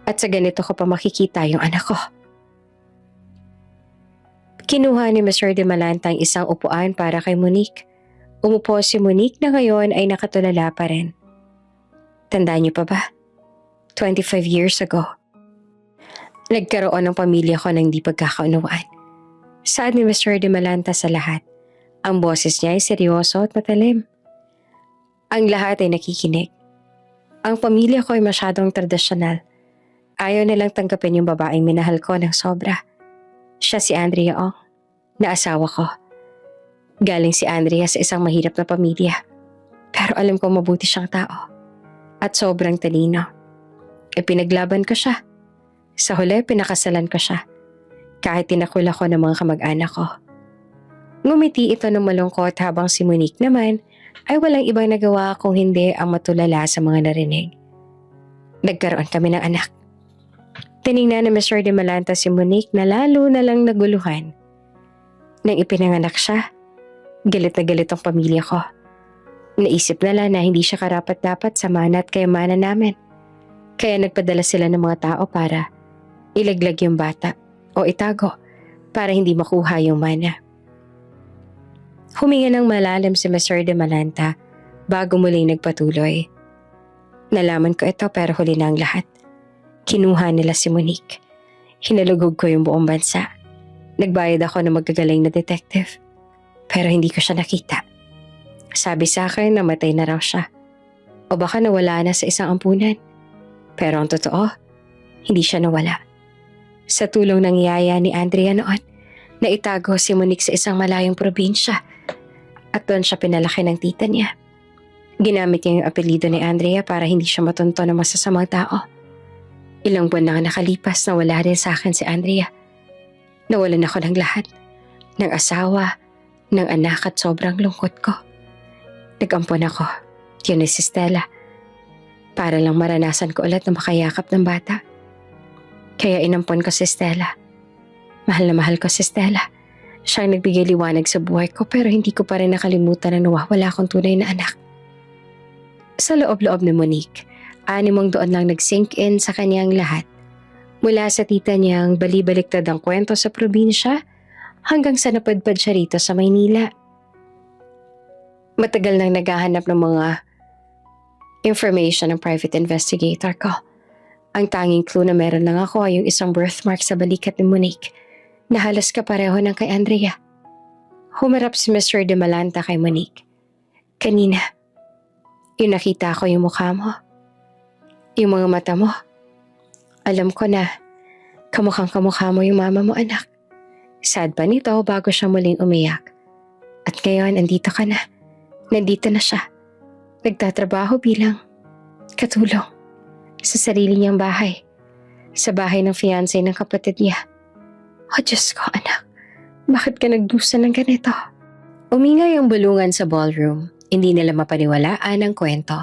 At sa ganito ko pa makikita yung anak ko. Kinuha ni Mr. De Malanta ang isang upuan para kay Monique. Umupo si Monique na ngayon ay nakatulala pa rin. Tandaan niyo pa ba? 25 years ago. Nagkaroon ng pamilya ko ng di pagkakaunawaan. Saad ni Mr. De Malanta sa lahat. Ang boses niya ay seryoso at matalim. Ang lahat ay nakikinig. Ang pamilya ko ay masyadong tradisyonal. Ayaw nilang tanggapin yung babaeng minahal ko ng sobra. Siya si Andrea Ong, na asawa ko. Galing si Andrea sa isang mahirap na pamilya. Pero alam ko mabuti siyang tao. At sobrang talino. Pinaglaban ko siya. Sa huli, pinakasalan ko siya. Kahit tinakul ako ng mga kamag-anak ko. Ngumiti ito ng malungkot habang si Monique naman ay walang ibang nagawa kung hindi ang matulala sa mga narinig. Nagkaroon kami ng anak. Tiningnan ni Mr. De Malanta si Monique na lalo na lang naguluhan. Nang ipinanganak siya, galit na galit ang pamilya ko. Naisip nila na hindi siya karapat-dapat sa mana at kayamanan namin. Kaya nagpadala sila ng mga tao para ilaglag yung bata o itago para hindi makuha yung mana. Huminga ng malalim si Mr. De Malanta bago muling nagpatuloy. Nalaman ko ito pero huli na ang lahat. Kinuha nila si Monique. Hinalugog ko yung buong bansa. Nagbayad ako ng magagaling na detective. Pero hindi ko siya nakita. Sabi sa akin na matay na raw siya. O baka nawala na sa isang ampunan. Pero ang totoo, hindi siya nawala. Sa tulong ng yaya ni Andrea noon, naitago si Monique sa isang malayong probinsya. At doon siya pinalaki ng tita niya. Ginamit niya yung apelido ni Andrea para hindi siya matunto ng masasamang tao. Ilang buwan na nakalipas na wala rin sa akin si Andrea. Nawalan ako ng lahat. Ng asawa, ng anak at sobrang lungkot ko. Nag-ampon ako. Yun si Stella. Para lang maranasan ko ulit na makayakap ng bata. Kaya inampon ko si Stella. Mahal na mahal ko si Stella. Siya ang nagbigay liwanag sa buhay ko pero hindi ko pa rin nakalimutan na nawawala akong tunay na anak. Sa loob-loob ni Monique, animong doon lang nag-sink in sa kanyang lahat. Mula sa tita niyang balibaliktad ang kwento sa probinsya hanggang sa napadpad siya rito sa Maynila. Matagal nang naghahanap ng mga information ng private investigator ko. Ang tanging clue na meron lang ako ay yung isang birthmark sa balikat ni Monique na halos kapareho ng kay Andrea. Humarap si Mr. De Malanta kay Monique. Kanina, yung nakita ko yung mukha mo. Yung mga mata mo. Alam ko na kamukhang kamukha mo yung mama mo anak. Sad pa nito bago siya muling umiyak. At ngayon, andito ka na. Nandito na siya. Nagtatrabaho bilang katulong sa sarili niyang bahay. Sa bahay ng fiancé ng kapatid niya. Oh, Diyos ko, anak. Bakit ka nagdusa ng ganito? Umingay ang bulungan sa ballroom. Hindi nila mapaniwalaan ang kwento.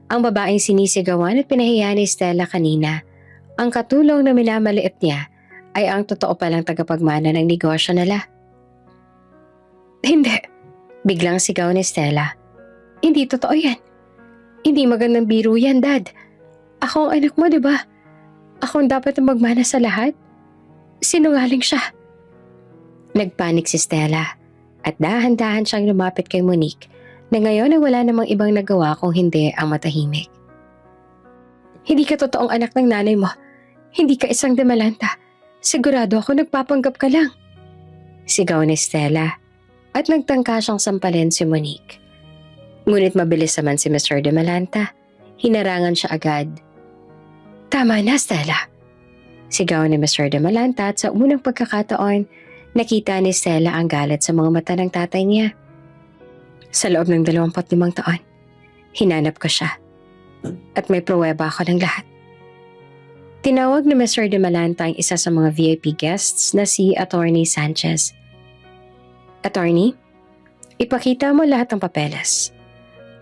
Ang babaeng sinisigawan at pinahiya ni Stella kanina. Ang katulong na minamaliit niya ay ang totoo palang tagapagmana ng negosyo nila. Hindi. Biglang sigaw ni Stella. Hindi totoo yan. Hindi magandang biro yan, Dad. Ako ang anak mo, di ba? Ako ang dapat na magmana sa lahat. Sinungaling siya. Nagpanik si Stella at dahan-dahan siyang lumapit kay Monique na ngayon ay wala namang ibang nagawa kung hindi ang matahimik. Hindi ka totoong anak ng nanay mo. Hindi ka isang De Malanta. Sigurado ako nagpapanggap ka lang. Sigaw ni Stella at nagtangka siyang sampalin si Monique. Ngunit mabilis naman si Mr. De Malanta. Hinarangan siya agad. Tama na, Stella. Sigaw ni Mr. De Malanta at sa unang pagkakataon, nakita ni Stella ang galit sa mga mata ng tatay niya. Sa loob ng 25 taon, hinanap ko siya. At may pruweba ako ng lahat. Tinawag ni Mr. De Malanta ang isa sa mga VIP guests na si Attorney Sanchez. Attorney, ipakita mo lahat ng papeles.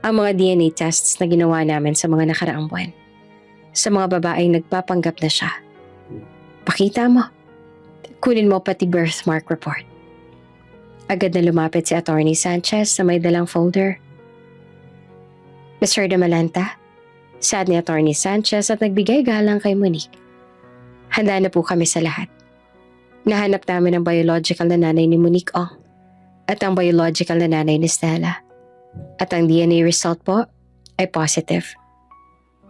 Ang mga DNA tests na ginawa namin sa mga nakaraang buwan. Sa mga babaeng nagpapanggap na siya. Pakita mo. Kunin mo pati birthmark report. Agad na lumapit si Attorney Sanchez sa may dalang folder. Mr. De Malanta, sad ni Attorney Sanchez at nagbigay galang kay Monique. Handa na po kami sa lahat. Nahanap namin ang biological na nanay ni Monique Ong at ang biological na nanay ni Stella. At ang DNA result po ay positive.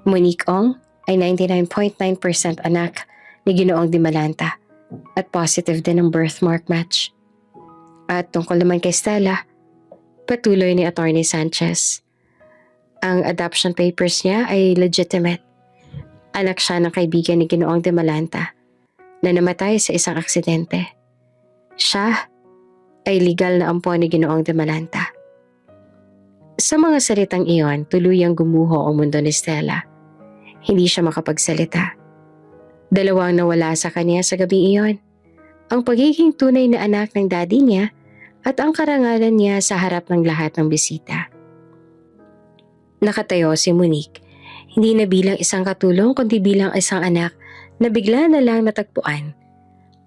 Monique Ong ay 99.9% anak ni Ginoong De Malanta at positive din ang birthmark match. At tungkol naman kay Stella, patuloy ni Attorney Sanchez. Ang adoption papers niya ay legitimate. Anak siya ng kaibigan ni Ginoong De Malanta na namatay sa isang aksidente. Siya ay legal na ampon ni Ginoong De Malanta. Sa mga salitang iyon, tuluyang gumuho ang mundo ni Stella. Hindi siya makapagsalita. Dalawang nawala sa kanya sa gabi iyon. Ang pagiging tunay na anak ng daddy niya at ang karangalan niya sa harap ng lahat ng bisita. Nakatayo si Monique, hindi na bilang isang katulong kundi bilang isang anak na bigla na lang natagpuan.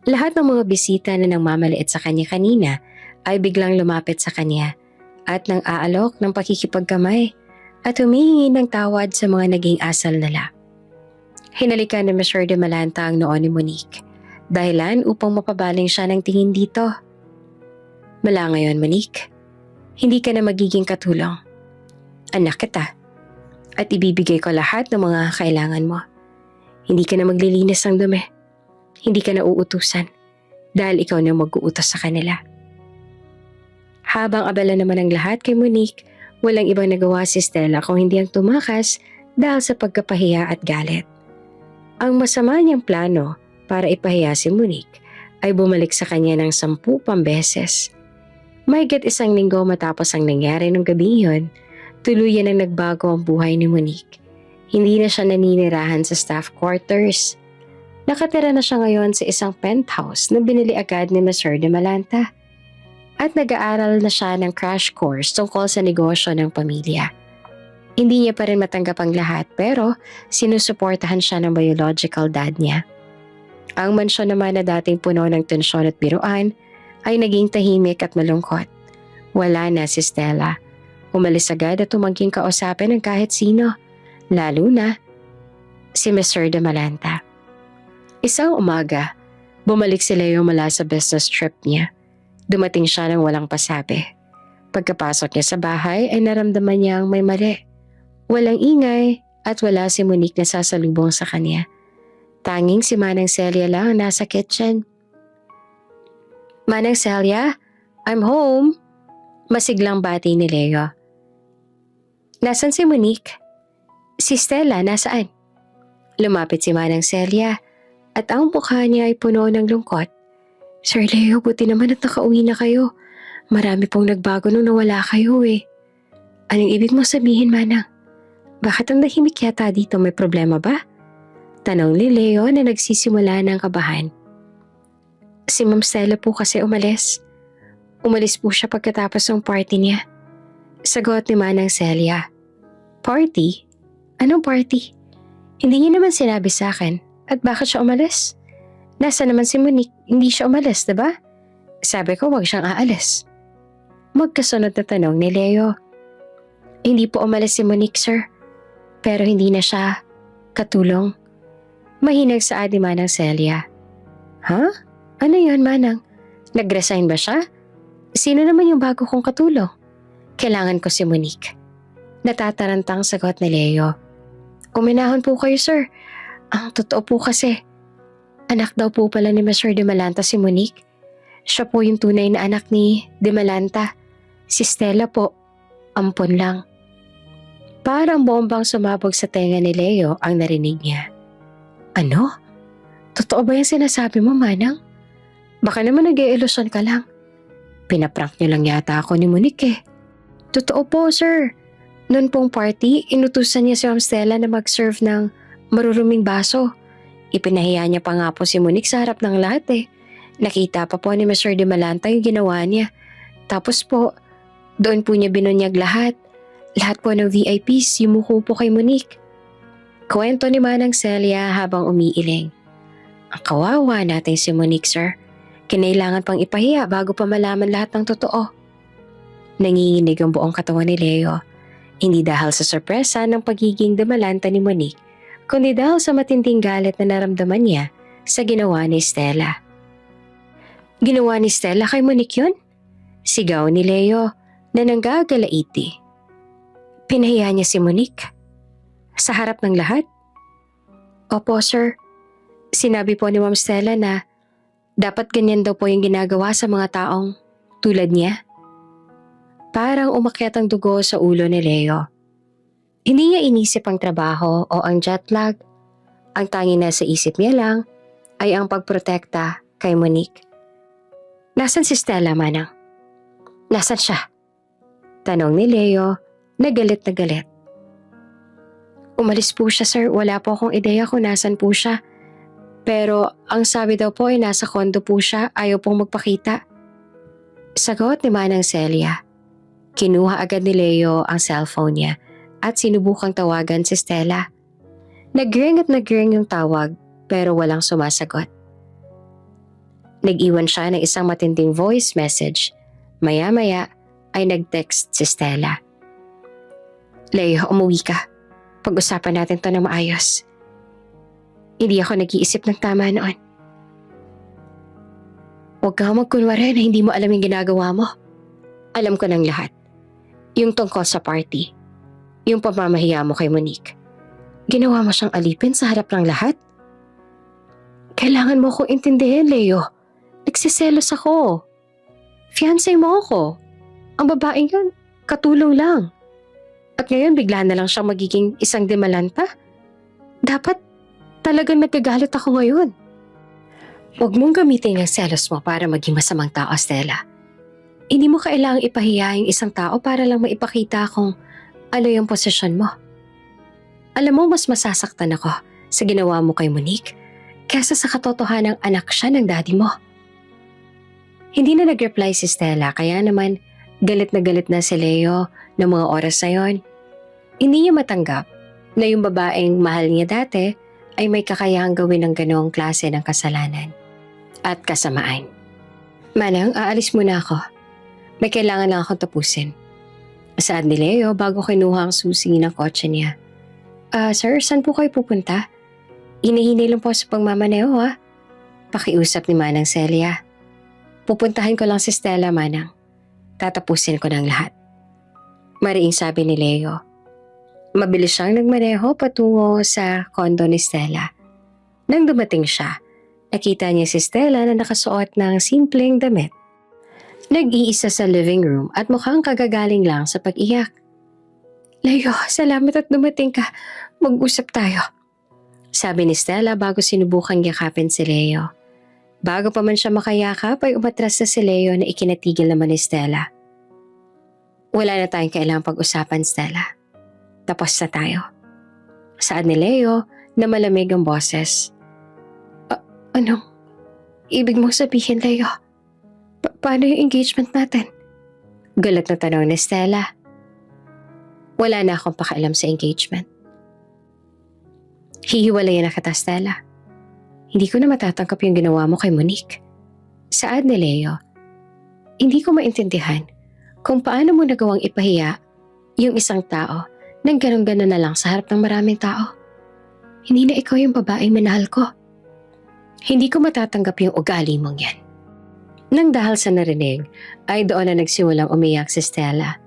Lahat ng mga bisita na nangmamaliit sa kanya kanina ay biglang lumapit sa kanya at nang aalok ng pakikipagkamay at humihingi ng tawad sa mga naging asal nila. Hinalikan ni Mr. De Malanta ang noo ni Monique, dahilan upang mapabaling siya ng tingin dito. Mula ngayon, Monique, hindi ka na magiging katulong. Anak kita at ibibigay ko lahat ng mga kailangan mo. Hindi ka na maglilinis ng dumi. Hindi ka na uutusan dahil ikaw na mag-uutos sa kanila. Habang abala naman ang lahat kay Monique, walang ibang nagawa si Stella kung hindi ang tumakas dahil sa pagkapahiya at galit. Ang masama niyang plano para ipahiya si Monique ay bumalik sa kanya ng 10 beses. Mahigit 1 linggo matapos ang nangyari ng gabi iyon, tuluyan ang nagbago ang buhay ni Monique. Hindi na siya naninirahan sa staff quarters. Nakatira na siya ngayon sa isang penthouse na binili agad ni Mr. De Malanta. At nag-aaral na siya ng crash course tungkol sa negosyo ng pamilya. Hindi niya pa rin matanggap ang lahat pero sinusuportahan siya ng biological dad niya. Ang mansyon naman na dating puno ng tensyon at biruan ay naging tahimik at malungkot. Wala na si Stella. Umalis agad at tumangking kausapin ng kahit sino, lalo na si Mr. De Malanta. Isang umaga, bumalik si Leo mula sa business trip niya. Dumating siya nang walang pasabi. Pagkapasok niya sa bahay ay naramdaman niyang may mali. Walang ingay at wala si Monique na sasalubong sa kanya. Tanging si Manang Celia lang ang nasa kitchen. Manang Celia, I'm home. Masiglang bati ni Leo. Nasaan si Monique? Si Stella, nasaan? Lumapit si Manang Celia at ang mukha niya ay puno ng lungkot. Sir Leo, buti naman at nakauwi na kayo. Marami pong nagbago nung nawala kayo eh. Anong ibig mo sabihin, Manang? Bakit ang nahimik yata dito? May problema ba? Tanong ni Leo na nagsisimula ng kabahan. Si Ma'am Stella po kasi umalis. Umalis po siya pagkatapos ng party niya. Sagot ni Manang Celia. Party? Anong party? Hindi niya naman sinabi sa akin. At bakit siya umalis? Nasa naman si Monique, hindi siya umalis, diba? Sabi ko wag siyang aalis. Magkasunod na tanong ni Leo. Hindi po umalis si Monique, sir. Pero hindi na siya katulong. Mahinag sa ni Manang Celia. Ha? Ano yun, Manang? Nag-resign ba siya? Sino naman yung bago kong katulong? Kailangan ko si Monique. Natatarantang sagot ni Leo. Uminahon po kayo, sir. Ang totoo po kasi, anak daw po pala ni Mr. De Malanta si Monique. Siya po yung tunay na anak ni De Malanta. Si Stella po, ampon lang. Parang bombang sumabog sa tenga ni Leo ang narinig niya. Ano? Totoo ba yung sinasabi mo, Manang? Baka naman nag-e-ilusyon ka lang. Pinaprank niyo lang yata ako ni Monique eh. Totoo po, sir. Noon pong party, inutusan niya si Ma'am Stella na mag-serve ng maruruming baso. Ipinahiya niya pa nga po si Monique sa harap ng lahat eh. Nakita pa po ni Mr. De Malanta yung ginawa niya. Tapos po, doon po niya binunyag lahat. Lahat po ng VIPs, yumuko po kay Monique. Kwento ni Manang Celia habang umiiling. Ang kawawa natin si Monique, sir. Kinailangan pang ipahiya bago pa malaman lahat ng totoo. Nanginginig ang buong katawan ni Leo. Hindi dahil sa sorpresa ng pagiging demalanta ni Monique, kundi dahil sa matinding galit na naramdaman niya sa ginawa ni Stella. Ginawa ni Stella kay Monique yun? Sigaw ni Leo na nanggagalaiti. Pinahiya niya si Monique? Sa harap ng lahat? Opo, sir. Sinabi po ni Ma'am Stella na dapat ganyan daw po yung ginagawa sa mga taong tulad niya. Parang umakyat ang dugo sa ulo ni Leo. Hindi niya inisip ang trabaho o ang jet lag. Ang tanging nasa isip niya lang ay ang pagprotekta kay Monique. Nasaan si Stella, Manang? Nasaan siya? Tanong ni Leo na galit na galit. Umalis po siya, sir. Wala po akong ideya kung nasan po siya. Pero ang sabi daw po ay nasa kondo po siya, ayaw pong magpakita. Sagot ni Manang Celia. Kinuha agad ni Leo ang cellphone niya at sinubukang tawagan si Stella. Nag-ring at nag-ring yung tawag pero walang sumasagot. Nag-iwan siya ng isang matinding voice message. Maya-maya ay nag-text si Stella. Leo, umuwi ka. Pag-usapan natin to ng maayos. Hindi ako nag-iisip ng tama noon. Huwag kang magkunwari na hindi mo alam yung ginagawa mo. Alam ko ng lahat. Yung tungkol sa party. Yung pamamahiya mo kay Monique. Ginawa mo siyang alipin sa harap ng lahat? Kailangan mo akong intindihin, Leo. Nagsiselos ako. Fiancé mo ako. Ang babaeng yun, katulong lang. At ngayon bigla na lang siyang magiging isang demalanta? Dapat talagang nagagalit ako ngayon. Huwag mong gamitin ang selos mo para maging masamang tao, Stella. Hindi mo kailangang ipahiya yung isang tao para lang maipakita kung ano yung posisyon mo. Alam mo, mas masasaktan ako sa ginawa mo kay Monique kaysa sa katotohanang anak siya ng daddy mo. Hindi na nag-reply si Stella kaya naman galit na si Leo ng mga oras na yon. Hindi niya matanggap na yung babaeng mahal niya dati ay may kakayahang gawin ng ganoong klase ng kasalanan at kasamaan. Manang, aalis muna ako. May kailangan lang akong tapusin. Saad ni Leo bago kinuha ang susi ng kotse niya. Sir, saan po kayo pupunta? Inihini lang po sa pagmamaneho ha. Pakiusap ni Manang Celia. Pupuntahan ko lang si Stella, Manang. Tatapusin ko ng lahat. Mariing sabi ni Leo. Mabilis siyang nagmaneho patungo sa kondo ni Stella. Nang dumating siya, nakita niya si Stella na nakasuot ng simpleng damit. Nag-iisa sa living room at mukhang kagagaling lang sa pag-iyak. Leo, salamat at dumating ka. Mag-usap tayo. Sabi ni Stella bago sinubukang yakapin si Leo. Bago pa man siya makayakap ay umatras na si Leo na ikinatigil naman ni Stella. Wala na tayong kailangang pag-usapan, Stella. Tapos na tayo. Saad ni Leo na malamig ang boses. Anong ibig mong sabihin, Leo? Paano yung engagement natin? Galit na tanong ni Stella. Wala na akong pakialam sa engagement. Hihiwalayan na kita, Stella. Hindi ko na matatanggap yung ginawa mo kay Monique. Saad ni Leo. Hindi ko maintindihan kung paano mo nagawang ipahiya yung isang tao nang ganun-ganun na lang sa harap ng maraming tao. Hindi na ikaw yung babaeng minahal ko. Hindi ko matatanggap yung ugali mong yan. Nang dahil sa narinig, ay doon na nagsimulang umiyak si Stella.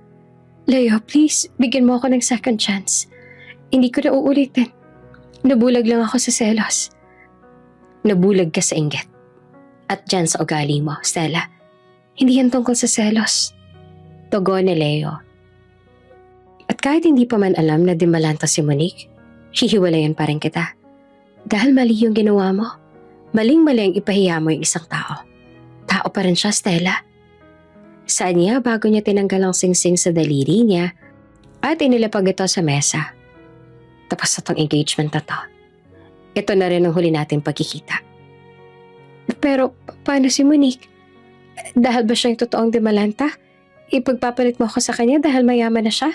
Leo, please, bigyan mo ako ng second chance. Hindi ko na uulitin. Nabulag lang ako sa selos. Nabulag ka sa inggit. At dyan sa ugali mo, Stella. Hindi yan tungkol sa selos. Tugon ni Leo. At kahit hindi pa man alam na dimalanta si Monique, hihiwalayan pa rin kita. Dahil mali yung ginawa mo. Maling-mali ang ipahiya mo yung isang tao. Tao pa rin siya, Stella. Saan niya bago niya tinanggal ang singsing sa daliri niya at inilapag ito sa mesa. Tapos na tong engagement na to. Ito na rin ang huli nating pagkikita. Pero paano si Monique? Dahil ba siya yung totoong Dimalanta? Ipagpapalit mo ako sa kanya dahil mayaman na siya?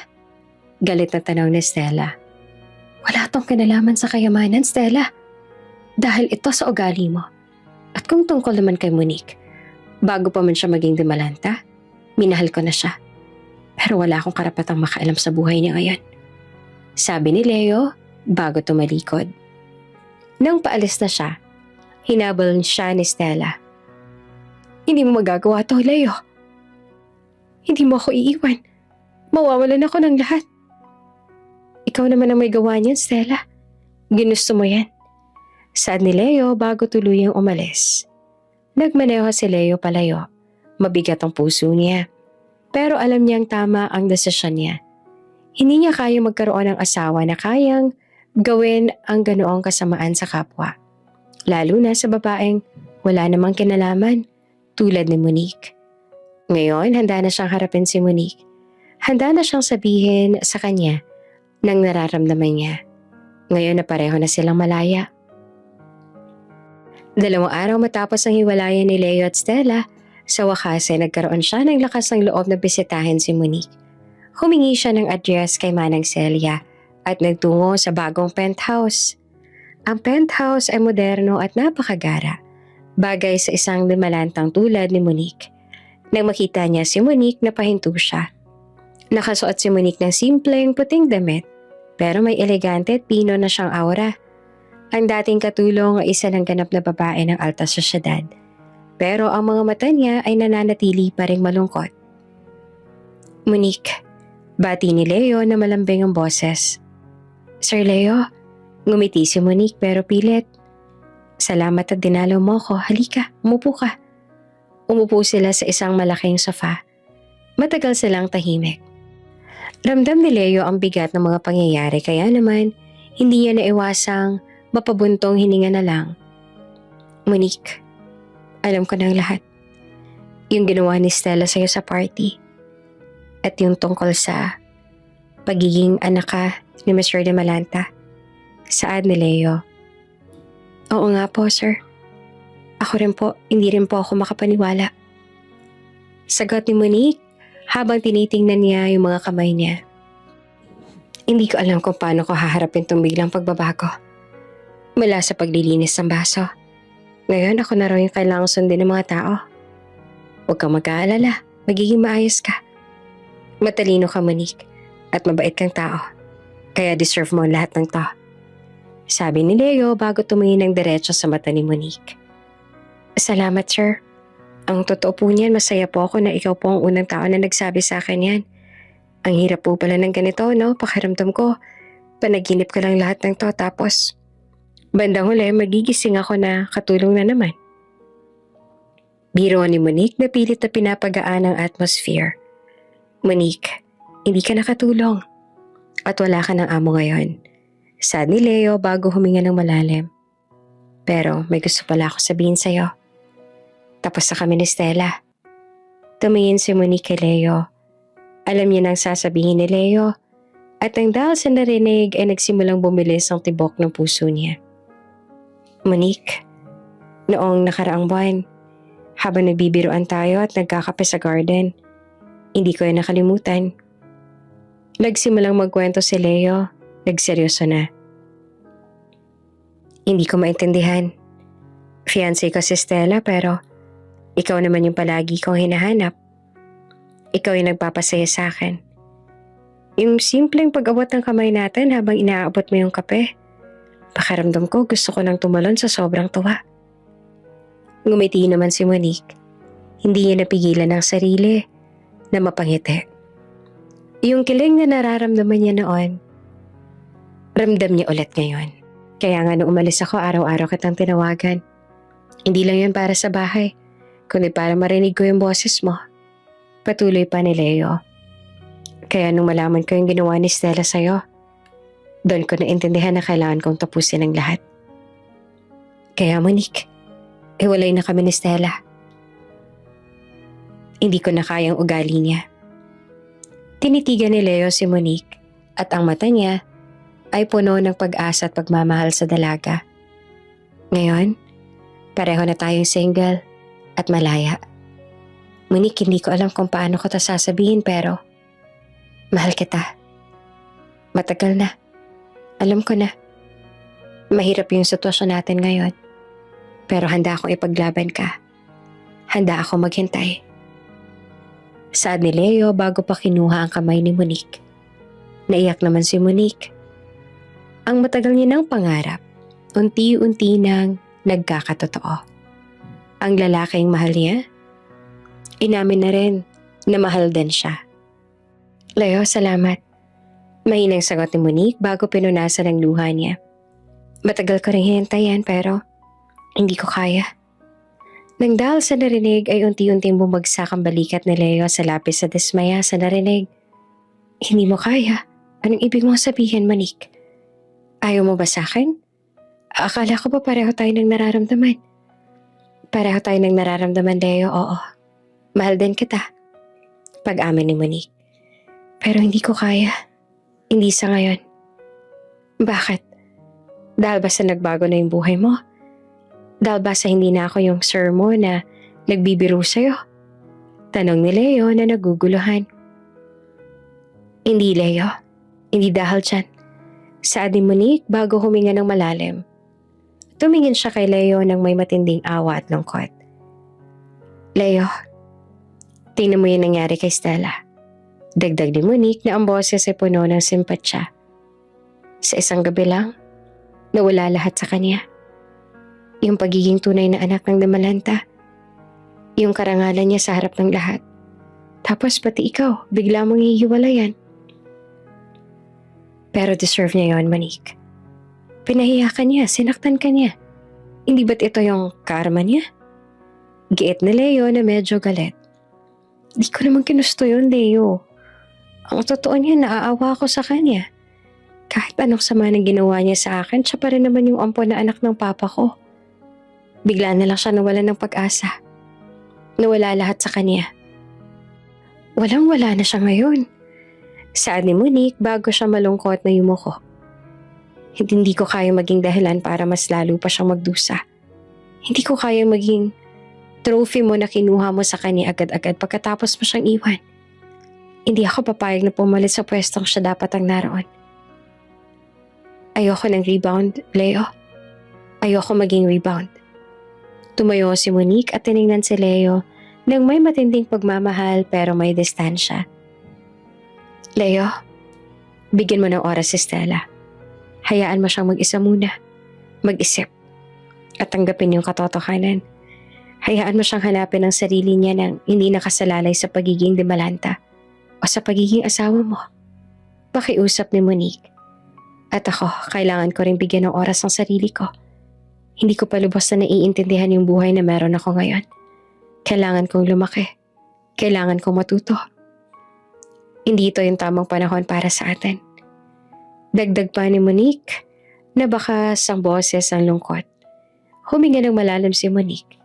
Galit na tanong ni Stella. Wala tong kinalaman sa kayamanan, Stella. Dahil ito sa ugali mo. At kung tungkol naman kay Monique, bago pa man siya maging Dimalanta, minahal ko na siya. Pero wala akong karapatang makaalam sa buhay niya ngayon. Sabi ni Leo bago tumalikod. Nang paalis na siya, hinabol siya ni Stella. Hindi mo magagawa to, Leo. Hindi mo ako iiwan. Mawawalan ako ng lahat. Ikaw naman ang may gawa niyan, Stella. Ginusto mo yan. Saad ni Leo bago tuluyang umalis. Nagmaneho si Leo palayo. Mabigat ang puso niya. Pero alam niyang tama ang desisyon niya. Hindi niya kaya magkaroon ng asawa na kayang gawin ang ganoong kasamaan sa kapwa. Lalo na sa babaeng wala namang kinalaman tulad ni Monique. Ngayon, handa na siyang harapin si Monique. Handa na siyang sabihin sa kanya ng nararamdaman niya. Ngayon na pareho na silang malaya. 2 araw matapos ang hiwalayan ni Leo at Stella, sa wakas ay nagkaroon siya ng lakas ng loob na bisitahin si Monique. Humingi siya ng address kay Manang Celia at nagtungo sa bagong penthouse. Ang penthouse ay moderno at napakagara, bagay sa isang Dimalantang tulad ni Monique. Nang makita niya si Monique, napahinto siya. Nakasuot si Monique ng simpleng puting damit, pero may elegante at pino na siyang aura. Ang dating katulong ay isa ng ganap na babae ng alta sosyedad. Pero ang mga mata niya ay nananatili pa ring malungkot. Monique, bati ni Leo na malambing ang boses. Sir Leo, ngumiti si Monique pero pilit. Salamat at dinalaw mo ko. Halika, umupo ka. Umupo sila sa isang malaking sofa. Matagal silang tahimik. Ramdam ni Leo ang bigat ng mga pangyayari kaya naman hindi niya naiwasang mapabuntong hininga na lang. Monique, alam ko ng lahat. Yung ginawa ni Stella sa'yo sa party. At yung tungkol sa pagiging anak ka ni Mr. Dimalanta. Saad ni Leo. Oo nga po, sir. Ako rin po, hindi rin po ako makapaniwala. Sagot ni Monique habang tinitingnan niya yung mga kamay niya. Hindi ko alam kung paano ko haharapin tong biglang pagbabago. Mula sa paglilinis ng baso. Ngayon ako na raw yung kailangang sundin ng mga tao. Huwag kang mag-aalala, magiging maayos ka. Matalino ka, Monique, at mabait kang tao. Kaya deserve mo lahat ng to. Sabi ni Leo bago tumingin ng diretso sa mata ni Monique. Salamat, sir. Ang totoo po niyan, masaya po ako na ikaw po ang unang tao na nagsabi sa akin yan. Ang hirap po pala ng ganito, no? Pakiramdam ko, panaginip ko lang lahat ng to tapos bandang huli, magigising ako na katulong na naman. Biro ni Monique na pilit na pinapagaan ang atmosphere. Monique, hindi ka nakatulong. At wala ka ng amo ngayon. Sad ni Leo bago huminga ng malalim. Pero may gusto pala ako sabihin sa'yo. Tapos na kami ni Stella. Tumingin si Monique kay Leo. Alam niya nang sasabihin ni Leo. At nang dahil sa narinig ay nagsimulang bumilis ang tibok ng puso niya. Monique, noong nakaraang buwan, habang nagbibiruan tayo at nagkakape sa garden, hindi ko yan nakalimutan. Nagsimulang magkwento si Leo, nagseryoso na. Hindi ko maintindihan. Fiancé ko si Stella pero ikaw naman yung palagi kong hinahanap. Ikaw yung nagpapasaya sa akin. Yung simpleng pag-abot ng kamay natin habang inaabot mo yung kape, pakiramdam ko gusto ko nang tumalon sa sobrang tuwa. Ngumiti naman si Monique. Hindi niya napigilan ang sarili na mapangiti. Yung kilig na nararamdaman niya noon, ramdam niya ulit ngayon. Kaya nga nung umalis ako, araw-araw kitang tinawagan. Hindi lang yun para sa bahay, kundi para marinig ko yung boses mo. Patuloy pa ni Leo. Kaya nung malaman ko yung ginawa ni Stella sa'yo, doon ko naintindihan na kailangan kong tapusin ang lahat. Kaya Monique, hiwalay na kami ni Stella. Hindi ko na kayang ugali niya. Tinitigan ni Leo si Monique at ang mata niya ay puno ng pag-asa at pagmamahal sa dalaga. Ngayon, pareho na tayong single at malaya. Monique, hindi ko alam kung paano ko 'to sasabihin pero mahal kita. Matagal na. Alam ko na. Mahirap yung sitwasyon natin ngayon. Pero handa akong ipaglaban ka. Handa akong maghintay. Saad ni Leo bago pa kinuha ang kamay ni Monique. Naiyak naman si Monique. Ang matagal niya ng pangarap, unti-unti nang nagkakatotoo. Ang lalaking mahal niya, inamin na rin na mahal din siya. Leo, salamat. Mahinang sagot ni Monique bago pinunasan ang luha niya. Matagal ko rin hintayan pero hindi ko kaya. Nang dahil sa narinig ay unti-unting bumagsak ang balikat ni Leo sa lapis sa dismaya sa narinig. Hindi mo kaya? Anong ibig mong sabihin, Monique? Ayaw mo ba sa akin? Akala ko ba pareho tayo ng nararamdaman? Pareho tayo ng nararamdaman, Leo, oo. Mahal din kita. Pag-amin ni Monique. Pero hindi ko kaya. Hindi sa ngayon. Bakit? Dahil ba sa nagbago na yung buhay mo? Dahil ba sa hindi na ako yung sir mo na nagbibiro sa'yo? Tanong ni Leo na naguguluhan. Hindi, Leo. Hindi dahil dyan. Saad ni Monique bago huminga ng malalim. Tumingin siya kay Leo ng may matinding awa at lungkot. Leo, tingnan mo yung nangyari kay Stella. Dagdag ni Monique na ang boses ay puno ng simpatsya. Sa isang gabi lang, nawala lahat sa kanya. Yung pagiging tunay na anak ng Damalanta. Yung karangalan niya sa harap ng lahat. Tapos pati ikaw, bigla mong hihiwalayan. Pero deserve niya yon, Monique. Pinahiya ka niya, sinaktan ka niya. Hindi ba't ito yung karma niya? Giit ni Leo na medyo galit. Di ko naman ginusto yun, Leo. Ang totoo niya, naaawa ako sa kanya. Kahit anong sama na ginawa niya sa akin, siya pa rin naman yung ampon na anak ng papa ko. Bigla na lang siya nawalan ng pag-asa. Nawala lahat sa kanya. Walang-wala na siya ngayon. Saad ni Monique bago siya malungkot na yumuko. Hindi ko kayang maging dahilan para mas lalo pa siyang magdusa. Hindi ko kayang maging trophy mo na kinuha mo sa kanya agad-agad pagkatapos mo siyang iwan. Hindi ako papayag na pumalit sa pwestong siya dapat ang naroon. Ayoko ng rebound, Leo. Ayoko maging rebound. Tumayo si Monique at tiningnan si Leo nang may matinding pagmamahal pero may distansya. Leo, bigyan mo ng oras si Stella. Hayaan mo siyang mag-isa muna. Mag-isip. At tanggapin yung katotohanan. Hayaan mo siyang hanapin ang sarili niya nang hindi nakasalalay sa pagiging Damalanta o sa pagiging asawa mo. Pakiusap ni Monique. At ako, kailangan ko rin bigyan ng oras ang sarili ko. Hindi ko pa lubos na naiintindihan yung buhay na meron ako ngayon. Kailangan kong lumaki. Kailangan kong matuto. Hindi ito yung tamang panahon para sa atin. Dagdag pa ni Monique na baka sang boses ang lungkot. Huminga ng malalim si Monique.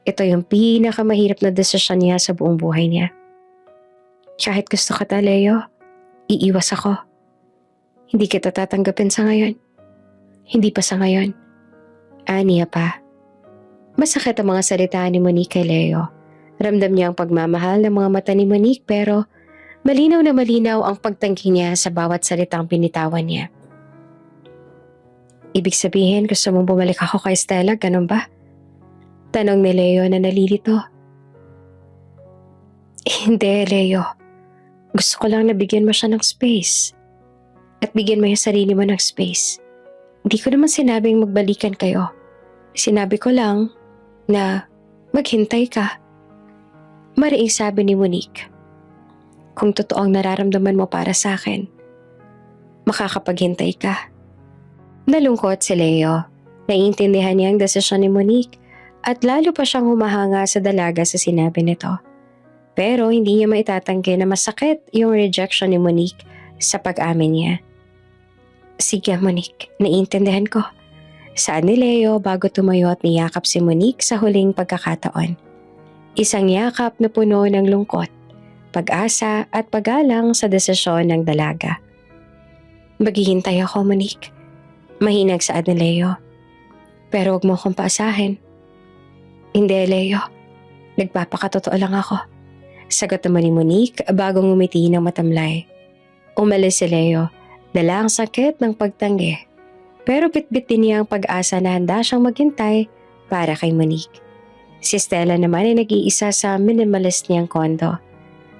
Ito yung pinakamahirap na desisyon niya sa buong buhay niya. Kahit gusto ka Leo, iiwas ako. Hindi kita tatanggapin sa ngayon. Hindi pa sa ngayon. Aniya pa. Masakit ang mga salita ni Monique kay Leo. Ramdam niya ang pagmamahal ng mga mata ni Monique pero malinaw na malinaw ang pagtanggi niya sa bawat salitang binitawan niya. Ibig sabihin gusto mong bumalik ako kay Stella, ganun ba? Tanong ni Leo na nalilito. Hindi, Leo. Gusto ko lang na bigyan mo siya ng space. At bigyan mo yung sarili mo ng space. Hindi ko naman sinabing magbalikan kayo. Sinabi ko lang na maghintay ka. Mariing sabi ni Monique. Kung totoo ang nararamdaman mo para sa akin, makakapaghintay ka. Nalungkot si Leo. Naiintindihan niya ang desisyon ni Monique at lalo pa siyang humahanga sa dalaga sa sinabi nito. Pero hindi niya maitatanggi na masakit yung rejection ni Monique sa pag-amin niya. Sige Monique, naiintindihan ko. Saan ni Leo bago tumayo at niyakap si Monique sa huling pagkakataon. Isang yakap na puno ng lungkot, pag-asa at paggalang sa desisyon ng dalaga. Maghihintay ako, Monique. Mahinag saad ni Leo. Pero huwag mo akong paasahin. Hindi, Leo. Nagpapakatotoo lang ako. Sagot naman ni Monique bago ngumiti ng matamlay. Umalis si Leo, dala ang sakit ng pagtanggi. Pero bitbit din niya ang pag-asa na handa siyang maghintay para kay Monique. Si Stella naman ay nag-iisa sa minimalist niyang kondo.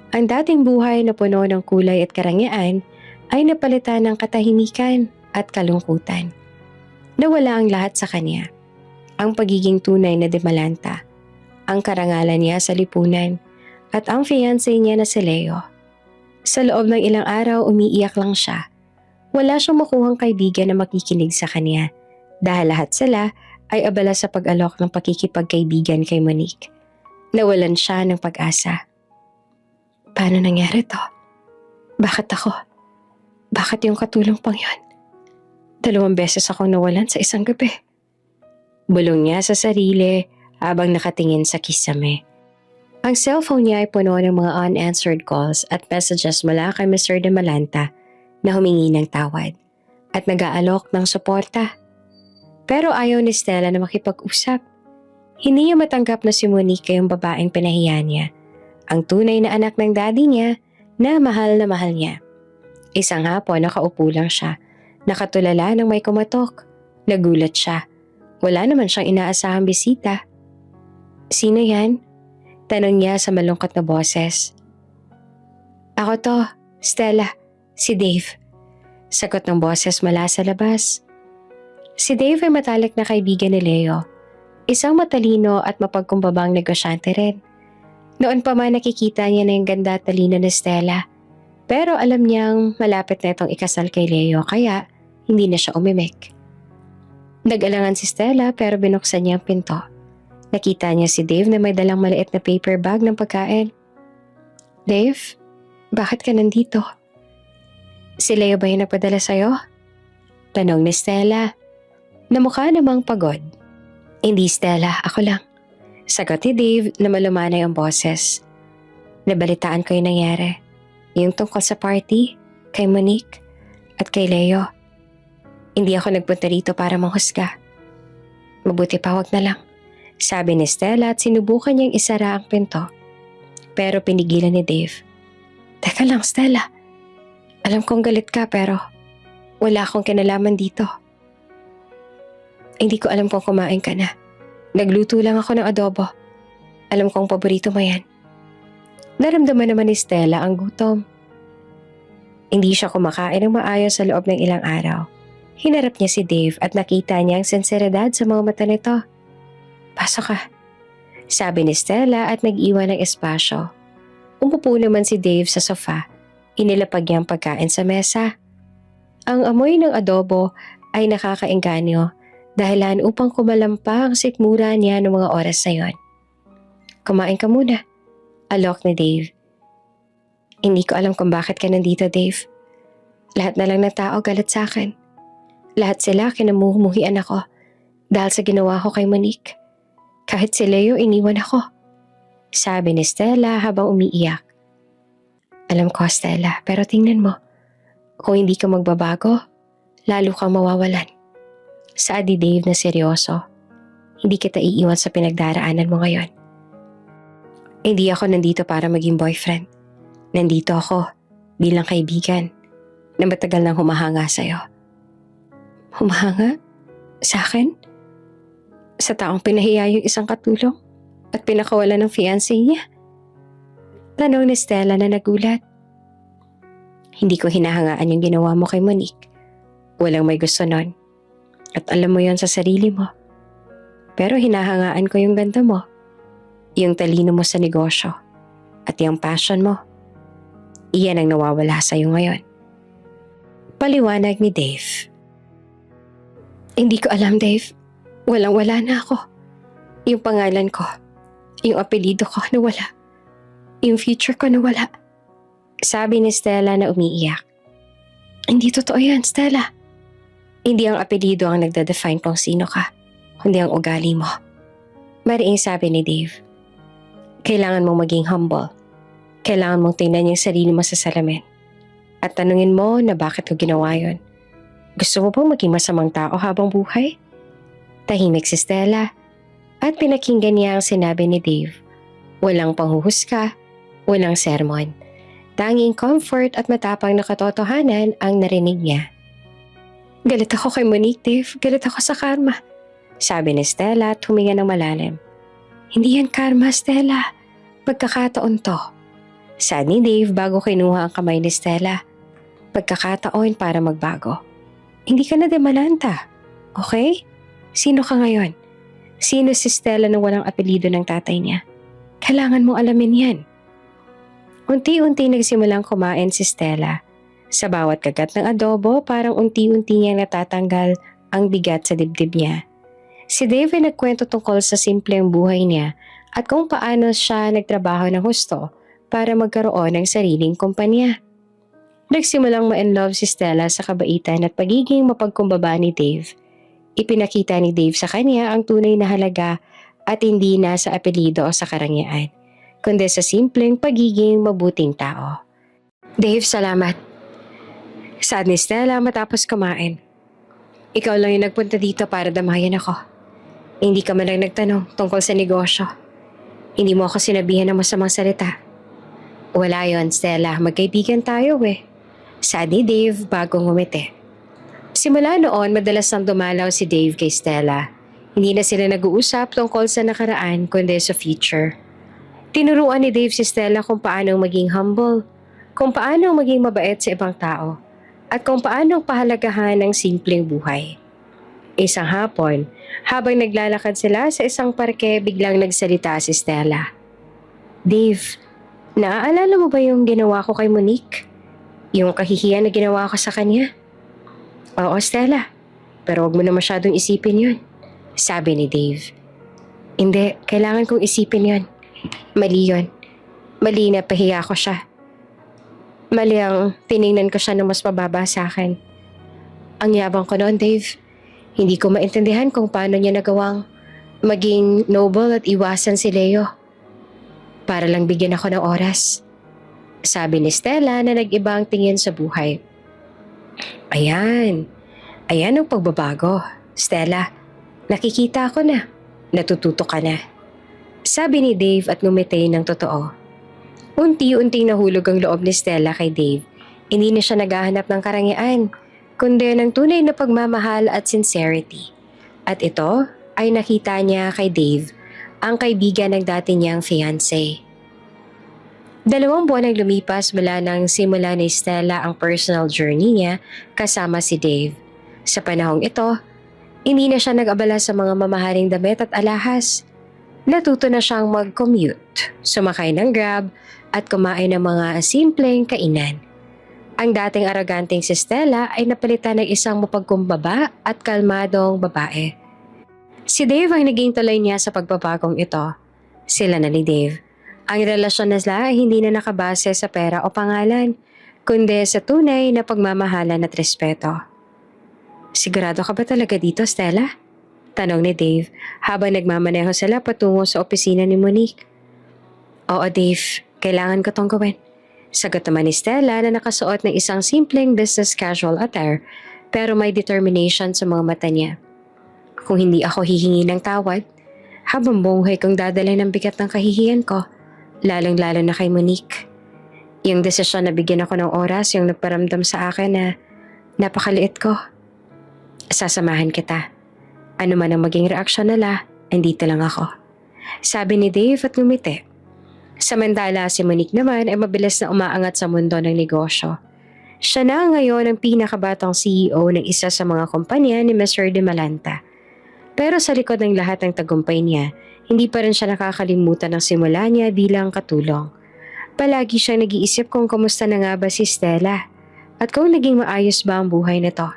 Ang dating buhay na puno ng kulay at karangyaan ay napalitan ng katahimikan at kalungkutan. Nawala ang lahat sa kanya. Ang pagiging tunay na demalanta, ang karangalan niya sa lipunan, at ang fiancé niya na si Leo. Sa loob ng ilang araw umiiyak lang siya. Wala siyang makuhang kaibigan na makikinig sa kanya dahil lahat sila ay abala sa pag-alok ng pakikipagkaibigan kay Monique. Nawalan siya ng pag-asa. Paano nangyari to? Bakit ako? Bakit yung katulong pang yun? 2 beses akong nawalan sa isang gabi. Bulong niya sa sarili habang nakatingin sa kisame. Ang cellphone niya ay puno ng mga unanswered calls at messages mula kay Mr. De Malanta na humingi ng tawad at nag-aalok ng suporta. Pero ayaw ni Stella na makipag-usap. Hindi niya matanggap na si Monique yung babaeng pinahiya niya, ang tunay na anak ng daddy niya na mahal niya. Isang hapon nakaupo lang siya, nakatulala ng may kumatok. Nagulat siya. Wala naman siyang inaasahang bisita. Sino yan? Tanong niya sa malungkot na boses. Ako to, Stella, si Dave. Sagot ng boses mula sa labas. Si Dave ay matalik na kaibigan ni Leo. Isang matalino at mapagkumbabang negosyante rin. Noon pa man nakikita niya na yung ganda at talino ni Stella. Pero alam niyang malapit na itong ikasal kay Leo kaya hindi na siya umimik. Nag-alangan si Stella pero binuksan niya ang pinto. Nakita niya si Dave na may dalang maliit na paper bag ng pagkain. Dave, bakit ka nandito? Si Leo ba yung nagpadala sa'yo? Tanong ni Stella. Namukha namang pagod. Hindi Stella, ako lang. Sagot ni Dave na malumanay ang boses. Nabalitaan ko yung nangyari. Yung tungkol sa party, kay Monique, at kay Leo. Hindi ako nagpunta rito para manghusga. Mabuti pa wag na lang. Sabi ni Stella at sinubukan niyang isara ang pinto. Pero pinigilan ni Dave. Teka lang Stella. Alam kong galit ka pero wala akong kinalaman dito. Hindi ko alam kung kumain ka na. Nagluto lang ako ng adobo. Alam kong paborito mo yan. Naramdaman naman ni Stella ang gutom. Hindi siya kumakain ng maayos sa loob ng ilang araw. Hinarap niya si Dave at nakita niya ang sinseridad sa mga mata nito. Pasok ka. Sabi ni Stella at nag-iwan ng espasyo. Umupo naman si Dave sa sofa. Inilapag niya ang pagkain sa mesa. Ang amoy ng adobo ay nakakaengganyo dahilan upang kumalampa ang sikmura niya noong mga oras na yon. Kumain ka muna. Alok ni Dave. Hindi ko alam kung bakit ka nandito, Dave. Lahat na lang ng tao galit sa akin. Lahat sila kinamumuhian ako dahil sa ginawa ko kay Monique. Kahit si Leo iniwan ako. Sabi ni Stella habang umiiyak. Alam ko, Stella, pero tingnan mo. Kung hindi ka magbabago, lalo kang mawawalan. Saad ni Dave na seryoso. Hindi kita iiwan sa pinagdaraanan mo ngayon. Hindi ako nandito para maging boyfriend. Nandito ako bilang kaibigan na matagal nang humahanga sa'yo. Humahanga? Sa akin? Sa taong pinahiya yung isang katulong at pinakawalan ng fiancé niya? Tanong ni Stella na nagulat. Hindi ko hinahangaan yung ginawa mo kay Monique. Walang may gusto nun. At alam mo yon sa sarili mo. Pero hinahangaan ko yung ganda mo. Yung talino mo sa negosyo. At yung passion mo. Iyan ang nawawala sa'yo ngayon. Paliwanag ni Dave. Hindi ko alam, Dave. Walang-wala na ako. Yung pangalan ko. Yung apelido ko nawala. Yung future ko nawala. Sabi ni Stella na umiiyak. Hindi totoo yan, Stella. Hindi ang apelido ang nagde-define kung sino ka, kundi ang ugali mo. Mariing sabi ni Dave. Kailangan mong maging humble. Kailangan mong tingnan yung sarili mo sa salamin. At tanungin mo na bakit ko ginawa yun. Gusto mo bang maging masamang tao habang buhay? Tahimik si Stella at pinakinggan niya ang sinabi ni Dave. Walang panghuhusga, walang sermon. Tanging comfort at matapang na katotohanan ang narinig niya. Galit ako kay Monique, Dave. Galit ako sa karma. Sabi ni Stella at huminga ng malalim. Hindi yan karma, Stella. Pagkakataon to. Sabi ni Dave bago kinuha ang kamay ni Stella. Pagkakataon para magbago. Hindi ka na demalanta. Okay? Sino ka ngayon? Sino si Stella na walang apelido ng tatay niya? Kailangan mong alamin yan. Unti-unti nagsimulang kumain si Stella. Sa bawat kagat ng adobo, parang unti-unti niyang natatanggal ang bigat sa dibdib niya. Si Dave ay nagkwento tungkol sa simpleng buhay niya at kung paano siya nagtrabaho ng husto para magkaroon ng sariling kumpanya. Nagsimulang ma-inlove si Stella sa kabaitan at pagiging mapagkumbaba ni Dave. Ipinakita ni Dave sa kanya ang tunay na halaga at hindi na sa apelido o sa karangyaan, kundi sa simpleng pagiging mabuting tao. Dave, salamat. Saad ni Stella matapos kumain. Ikaw lang yung nagpunta dito para damayan ako. Hindi ka man lang nagtanong tungkol sa negosyo. Hindi mo ako sinabihan ng masamang salita. Wala yon, Stella. Magkaibigan tayo eh. Saad ni Dave bagong ngumiti. Simula noon, madalas nang dumalaw si Dave kay Stella. Hindi na sila nag-uusap tungkol sa nakaraan kundi sa future. Tinuruan ni Dave si Stella kung paano maging humble, kung paano maging mabait sa ibang tao, at kung paano pahalagahan ng simpleng buhay. Isang hapon, habang naglalakad sila sa isang parke, biglang nagsalita si Stella. Dave, naaalala mo ba yung ginawa ko kay Monique? Yung kahihiyan na ginawa ko sa kanya? Oo, Stella. Pero huwag mo na masyadong isipin yun. Sabi ni Dave. Hindi, kailangan kong isipin yun. Mali yun. Mali na pahiya ko siya. Mali ang tiningnan ko siya na mas mababa sa akin. Ang yabang ko noon, Dave. Hindi ko maintindihan kung paano niya nagawang maging noble at iwasan si Leo. Para lang bigyan ako ng oras. Sabi ni Stella na nag-iba ang tingin sa buhay. Ayan. Ayan ang pagbabago. Stella, nakikita ko na. Natututo ka na. Sabi ni Dave at ngumiti ng totoo. Unti-unting nahulog ang loob ni Stella kay Dave. Hindi na siya naghahanap ng karangyaan, kundi ng tunay na pagmamahal at sincerity. At ito ay nakita niya kay Dave, ang kaibigan ng dati niyang fiancé. 2 buwan ang lumipas mula nang simula ni Stella ang personal journey niya kasama si Dave. Sa panahong ito, hindi na siya nag-abala sa mga mamahaling damit at alahas. Natuto na siyang mag-commute, sumakay ng Grab at kumain ng mga simpleng kainan. Ang dating arroganteng si Stella ay napalitan ng isang mapagkumbaba at kalmadong babae. Si Dave ang naging tuloy niya sa pagbabagong ito. Sila na ni Dave. Ang relasyon nila ay hindi na nakabase sa pera o pangalan, kundi sa tunay na pagmamahalan at respeto. Sigurado ka ba talaga dito, Stella? Tanong ni Dave habang nagmamaneho sila patungo sa opisina ni Monique. Oo, Dave. Kailangan ko tong gawin. Sagot naman ni Stella na nakasuot ng isang simpleng business casual attire pero may determination sa mga mata niya. Kung hindi ako hihingi ng tawad, habang buhay kong dadalhin ng bigat ng kahihiyan ko, lalong-lalo na kay Monique. Yung desisyon na bigyan ako ng oras yung nagparamdam sa akin na napakaliit ko. Sasamahan kita. Ano man ang maging reaksyon nila, andito lang ako. Sabi ni Dave at ngumiti. Samantala si Monique naman ay mabilis na umaangat sa mundo ng negosyo. Siya na ngayon ang pinakabatang CEO ng isa sa mga kumpanya ni Mr. De Malanta. Pero sa likod ng lahat ng tagumpay niya, hindi pa rin siya nakakalimutan ng simula niya bilang katulong. Palagi siyang nag-iisip kung kamusta na nga ba si Stella at kung naging maayos ba ang buhay nito.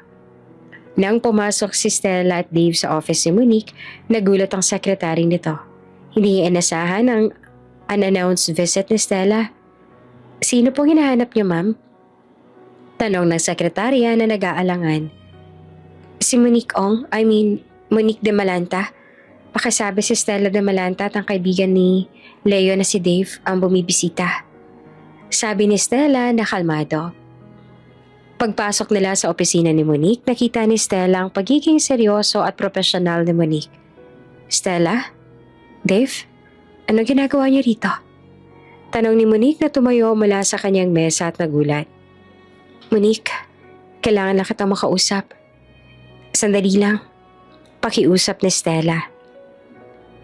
Nang pumasok si Stella at Dave sa office ni Monique, nagulat ang sekretary nito. Hindi niya inasahan ang unannounced visit ni Stella. Sino pong hinahanap niyo, ma'am? Tanong ng sekretarya na nag-aalangan. Si Monique Monique de Malanta. Pakisabi si Stella de Malanta at ang kaibigan ni Leo na si Dave ang bumibisita. Sabi ni Stella na kalmado. Pagpasok nila sa opisina ni Monique, nakita ni Stella ang pagiging seryoso at profesional ni Monique. Stella? Dave? Ano ginagawa niyo rito? Tanong ni Monique na tumayo mula sa kanyang mesa at nagulat. Monique, kailangan na kita makausap. Sandali lang. Pakiusap ni Stella.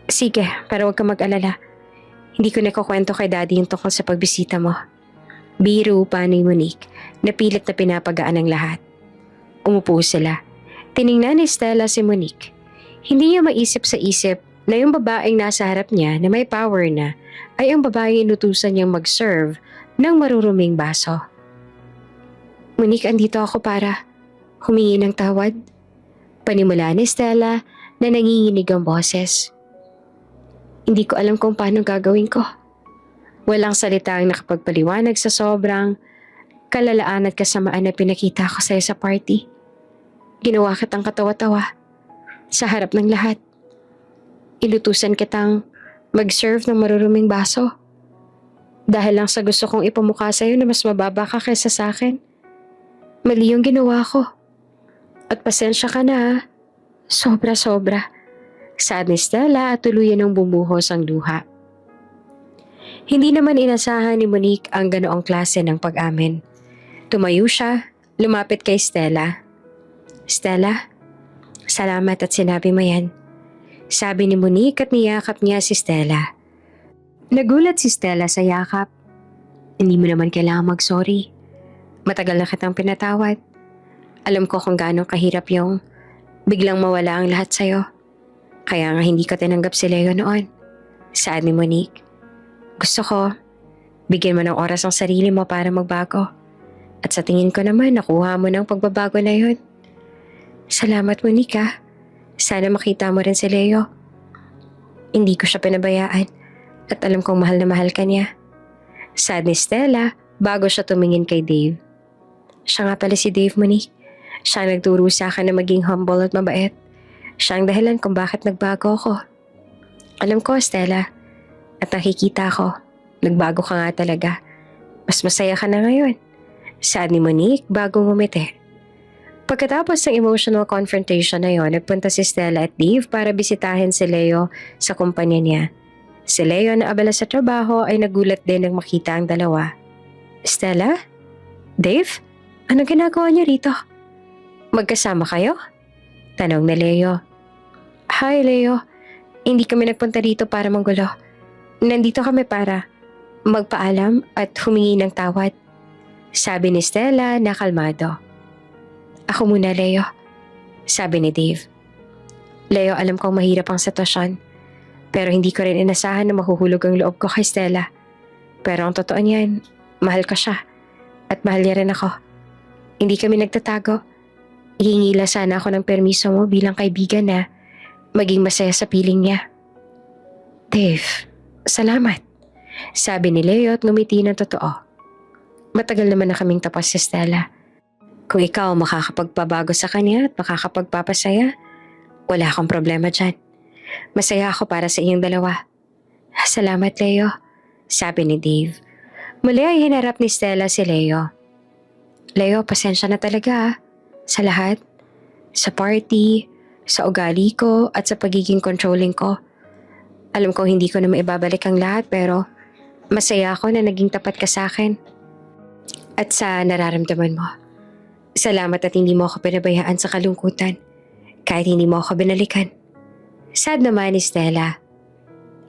Sige, pero huwag ka mag-alala. Hindi ko nakukwento kay Daddy yung tungkol sa pagbisita mo. Biro pa ni Monique, napilit na pinapagaan ang lahat. Umupo sila. Tiningnan ni Stella si Monique. Hindi niya maisip sa isip na yung babaeng nasa harap niya na may power na ay ang babaeng inutusan niyang mag-serve ng maruruming baso. Monique, andito ako para humingi ng tawad. Panimula ni Stella na nanginginig ang boses. Hindi ko alam kung paano gagawin ko. Walang salita ang nakapagpaliwanag sa sobrang kalalaan at kasamaan na pinakita ko sa'yo sa party. Ginawa kitang katawa-tawa sa harap ng lahat. Ilutusan kitang mag-serve ng maruruming baso. Dahil lang sa gusto kong ipamukha sa'yo na mas mababa ka kaysa sa akin. Mali yung ginawa ko. At pasensya ka na ha. Sobra-sobra. Saad ni Stella at tuluyan ng bumuhos ang luha. Hindi naman inasahan ni Monique ang ganoong klase ng pag-amin. Tumayo siya, lumapit kay Stella. Stella, salamat at sinabi mo yan. Sabi ni Monique at niyakap niya si Stella. Nagulat si Stella sa yakap. Hindi mo naman kailangan mag-sorry. Matagal na kitang pinatawad. Alam ko kung gaano kahirap yung biglang mawala ang lahat sa'yo. Kaya nga hindi ko tinanggap si Leo noon. Saad ni Monique. Gusto ko, bigyan mo ng oras ang sarili mo para magbago. At sa tingin ko naman, nakuha mo ng pagbabago na yun. Salamat, Monique ha. Sana makita mo rin si Leo. Hindi ko siya pinabayaan at alam kong mahal na mahal ka niya. Saad ni Stella bago siya tumingin kay Dave. Siya nga pala si Dave, Monique. Siya ang nagturo sa akin na maging humble at mabait. Siya ang dahilan kung bakit nagbago ako. Alam ko, Stella. At nakikita ko, nagbago ka nga talaga. Mas masaya ka na ngayon. Saad ni Monique bago ngumiti. Pagkatapos ng emotional confrontation na yon, nagpunta si Stella at Dave para bisitahin si Leo sa kumpanya niya. Si Leo na abala sa trabaho ay nagulat din nang makita ang dalawa. Stella? Dave? Anong ginagawa niyo rito? Magkasama kayo? Tanong ni Leo. Hi Leo, hindi kami nagpunta dito para manggulo. Nandito kami para magpaalam at humingi ng tawad. Sabi ni Stella na kalmado. Ako muna, Leo. Sabi ni Dave. Leo, alam kong mahirap ang sitwasyon. Pero hindi ko rin inasahan na mahuhulog ang loob ko kay Stella. Pero ang totoo niyan, mahal ko siya. At mahal niya rin ako. Hindi kami nagtatago. Hihingi lang sana ako ng permiso mo bilang kaibigan na maging masaya sa piling niya. Dave, salamat. Sabi ni Leo at ngumiti ng totoo. Matagal naman na kaming tapos si Stella. Kung ikaw makakapagpabago sa kanya at makakapagpapasaya, wala akong problema dyan. Masaya ako para sa inyong dalawa. Salamat, Leo. Sabi ni Dave. Muli ay hinarap ni Stella si Leo. Leo, pasensya na talaga sa lahat. Sa party, sa ugali ko at sa pagiging controlling ko. Alam ko hindi ko na maibabalik ang lahat pero masaya ako na naging tapat ka sa akin. At sa nararamdaman mo. Salamat at hindi mo ako pinabayaan sa kalungkutan kahit hindi mo ako binalikan. Sad naman ni Stella.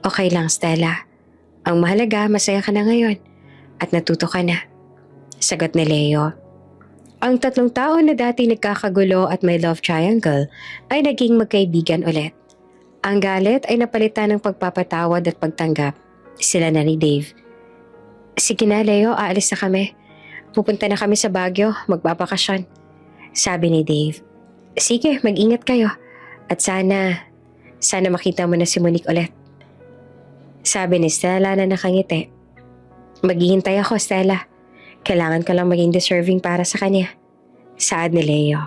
Okay lang, Stella. Ang mahalaga, masaya ka na ngayon at natuto ka na. Sagot ni Leo. Ang tatlong tao na dati nagkakagulo at may love triangle ay naging magkaibigan ulit. Ang galit ay napalitan ng pagpapatawad at pagtanggap. Sila na ni Dave. Sige na, Leo, aalis na kami. Pupunta na kami sa Baguio, magbabakasyon. Sabi ni Dave. Sige, mag-ingat kayo. At sana makita mo na si Monique ulit. Sabi ni Stella na nakangiti. Maghihintay ako, Stella. Kailangan ko lang maging deserving para sa kanya. Saad ni Leo.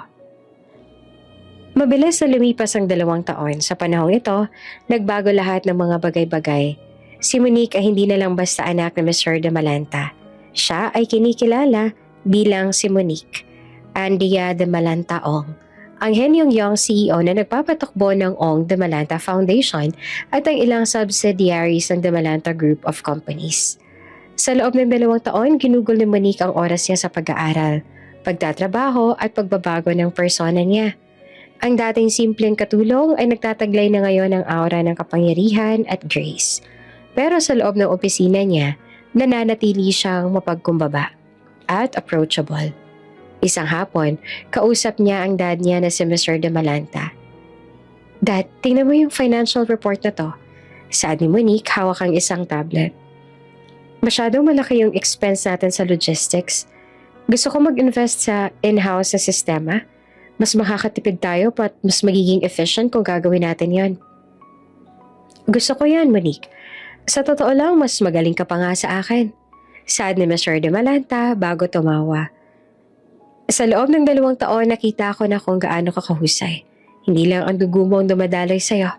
Mabilis na lumipas ang 2 taon. Sa panahong ito, nagbago lahat ng mga bagay-bagay. Si Monique ay hindi na lang basta anak ni Mr. de Malanta. Siya ay kinikilala bilang si Monique Andrea de Malanta Ong, ang henyong young CEO na nagpapatakbo ng Ong de Malanta Foundation at ang ilang subsidiaries ng de Malanta Group of Companies. Sa loob ng 2 taon, ginugol ni Monique ang oras niya sa pag-aaral, pagtatrabaho at pagbabago ng persona niya. Ang dating simpleng katulong ay nagtataglay na ngayon ng aura ng kapangyarihan at grace. Pero sa loob ng opisina niya, nananatili siyang mapagkumbaba at approachable. Isang hapon, kausap niya ang dad niya na si Mr. de Malanta. "Dad, tingnan mo yung financial report na to." Saad ni Monique, hawak ang isang tablet. "Masyadong malaki yung expense natin sa logistics. Gusto ko mag-invest sa in-house na sistema. Mas makakatipid tayo at mas magiging efficient kung gagawin natin yon." "Gusto ko yan, Monique. Sa totoo lang, mas magaling ka pa nga sa akin." Saad ni Mr. de Malanta bago tumawa. "Sa loob ng 2 taon, nakita ko na kung gaano ka kahusay. Hindi lang ang dugo mo ang dumadaloy sa'yo,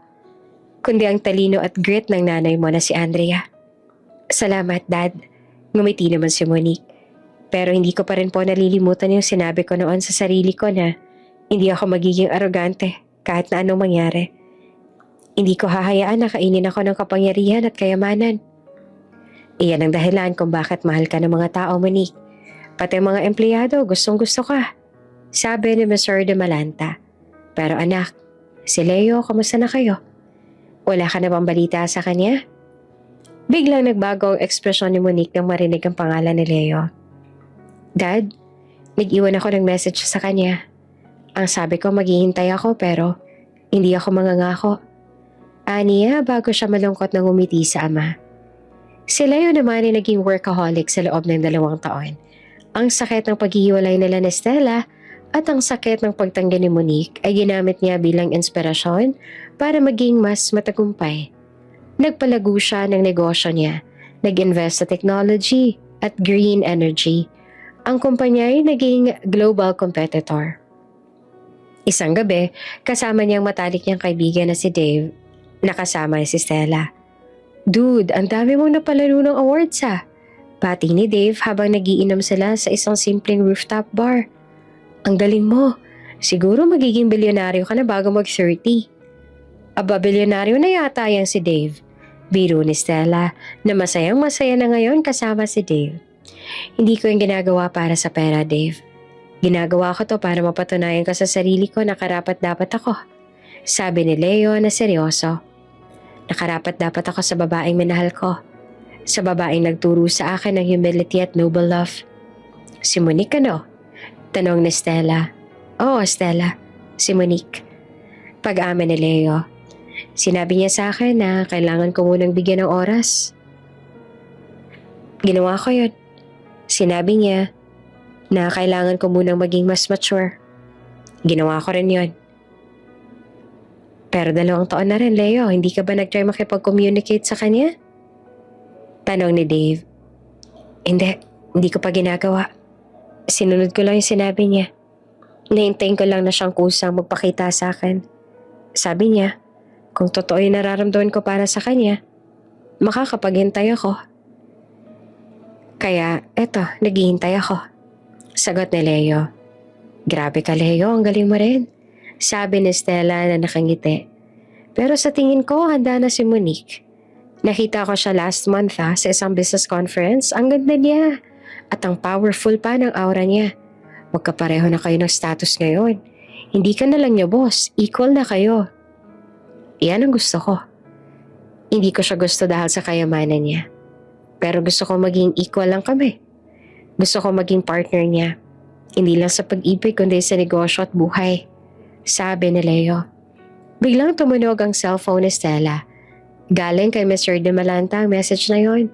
kundi ang talino at grit ng nanay mo na si Andrea." "Salamat, Dad." Ngumiti naman si Monique. "Pero hindi ko pa rin po nalilimutan yung sinabi ko noon sa sarili ko na hindi ako magiging arogante kahit na anong mangyari. Hindi ko hahayaan na kainin ako ng kapangyarihan at kayamanan. Iyan ang dahilan kung bakit mahal ka ng mga tao, Monique. Pati mga empleyado, gustong-gusto ka." Sabi ni Mr. de Malanta. "Pero anak, si Leo, kamusta na kayo? Wala ka na bang balita sa kanya?" Biglang nagbago ang ekspresyon ni Monique nang marinig ang pangalan ni Leo. "Dad, nag-iwan ako ng message sa kanya. Ang sabi ko maghihintay ako pero hindi ako mangangako." Aniya bago siya malungkot na ngumiti sa ama. Si Leo naman ay naging workaholic sa loob ng 2 taon. Ang sakit ng paghihiwalay nila ni Stella at ang sakit ng pagtanggi ni Monique ay ginamit niya bilang inspirasyon para maging mas matagumpay. Nagpalago siya ng negosyo niya, nag-invest sa technology at green energy. Ang kumpanya ay naging global competitor. Isang gabi, kasama niyang matalik niyang kaibigan na si Dave, nakasama si Stella. "Dude, ang dami mong napalaro ng awards ha." Pati ni Dave habang nagiinom sila sa isang simpleng rooftop bar. "Ang galing mo. Siguro magiging bilyonaryo ka na bago mag-30. "Aba, bilyonaryo na yata yan si Dave." Biro ni Stella na masayang masaya na ngayon kasama si Dave. "Hindi ko yung ginagawa para sa pera, Dave. Ginagawa ko to para mapatunayan ka sa sarili ko na karapat-dapat ako." Sabi ni Leo na seryoso. "Nakarapat-dapat ako sa babaeng minahal ko. Sa babaeng nagturo sa akin ng humility at noble love." "Si Monique ano?" Tanong ni Stella. "Oo, Stella. Si Monique." Pag-amin ni Leo. "Sinabi niya sa akin na kailangan ko munang bigyan ng oras. Ginawa ko yun. Sinabi niya na kailangan ko munang maging mas mature. Ginawa ko rin yun." "Pero 2 taon na rin, Leo. Hindi ka ba nag-try makipag-communicate sa kanya?" Tanong ni Dave. Hindi ko pa ginagawa. Sinunod ko lang yung sinabi niya. Nahintayin ko lang na siyang kusang magpakita sa akin. Sabi niya, kung totoo yung nararamdaman ko para sa kanya, makakapaghintay ako. Kaya eto, naghihintay ako. Sagot ni Leo. "Grabe ka, Leo, ang galing mo rin." Sabi ni Stella na nakangiti. "Pero sa tingin ko, handa na si Monique. Nakita ko siya last month sa isang business conference. Ang ganda niya at ang powerful pa ng aura niya. Magkapareho na kayo ng status ngayon. Hindi ka na lang niya boss, equal na kayo." Iyan ang gusto ko. Hindi ko siya gusto dahil sa kayamanan niya. Pero gusto ko maging equal lang kami. Gusto ko maging partner niya. Hindi lang sa pag-ibig kundi sa negosyo at buhay. Sabi ni Leo. Biglang tumunog ang cellphone ni Stella. Galing kay Mr. de Malanta ang message na yon.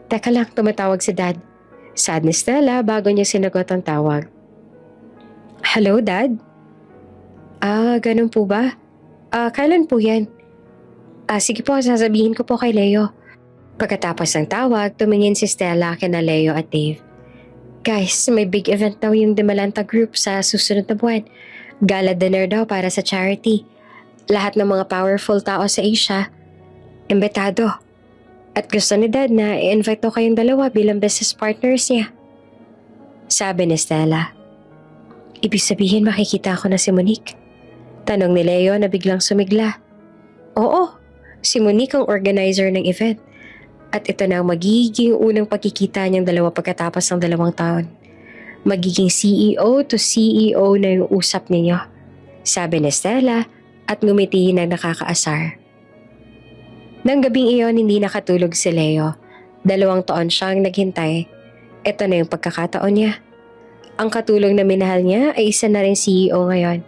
Teka lang, tumatawag si Dad. Sad ni Stella bago niya sinagot ang tawag. Hello, Dad? Ganun po ba? Kailan po yan? Sige po, sasabihin ko po kay Leo. Pagkatapos ng tawag, tumingin si Stella kina Leo at Dave. Guys, may big event daw yung de Malanta Group sa susunod na buwan. Gala dinner daw para sa charity. Lahat ng mga powerful tao sa Asia, imbitado. At gusto ni Dad na i-invite daw kayong dalawa bilang business partners niya. Sabi ni Stella. Ibig sabihin makikita ko na si Monique? Tanong ni Leo na biglang sumigla. Oo, si Monique ang organizer ng event. At ito na ang magiging unang pagkikita niyang dalawa pagkatapos ng 2 taon. Magiging CEO to CEO na yung usap ninyo. Sabi ni Stella at ngumiti ng nakakaasar. Nang gabing iyon hindi nakatulog si Leo. 2 taon siyang naghintay. Ito na yung pagkakataon niya. Ang katulong na minahal niya ay isa na rin CEO ngayon.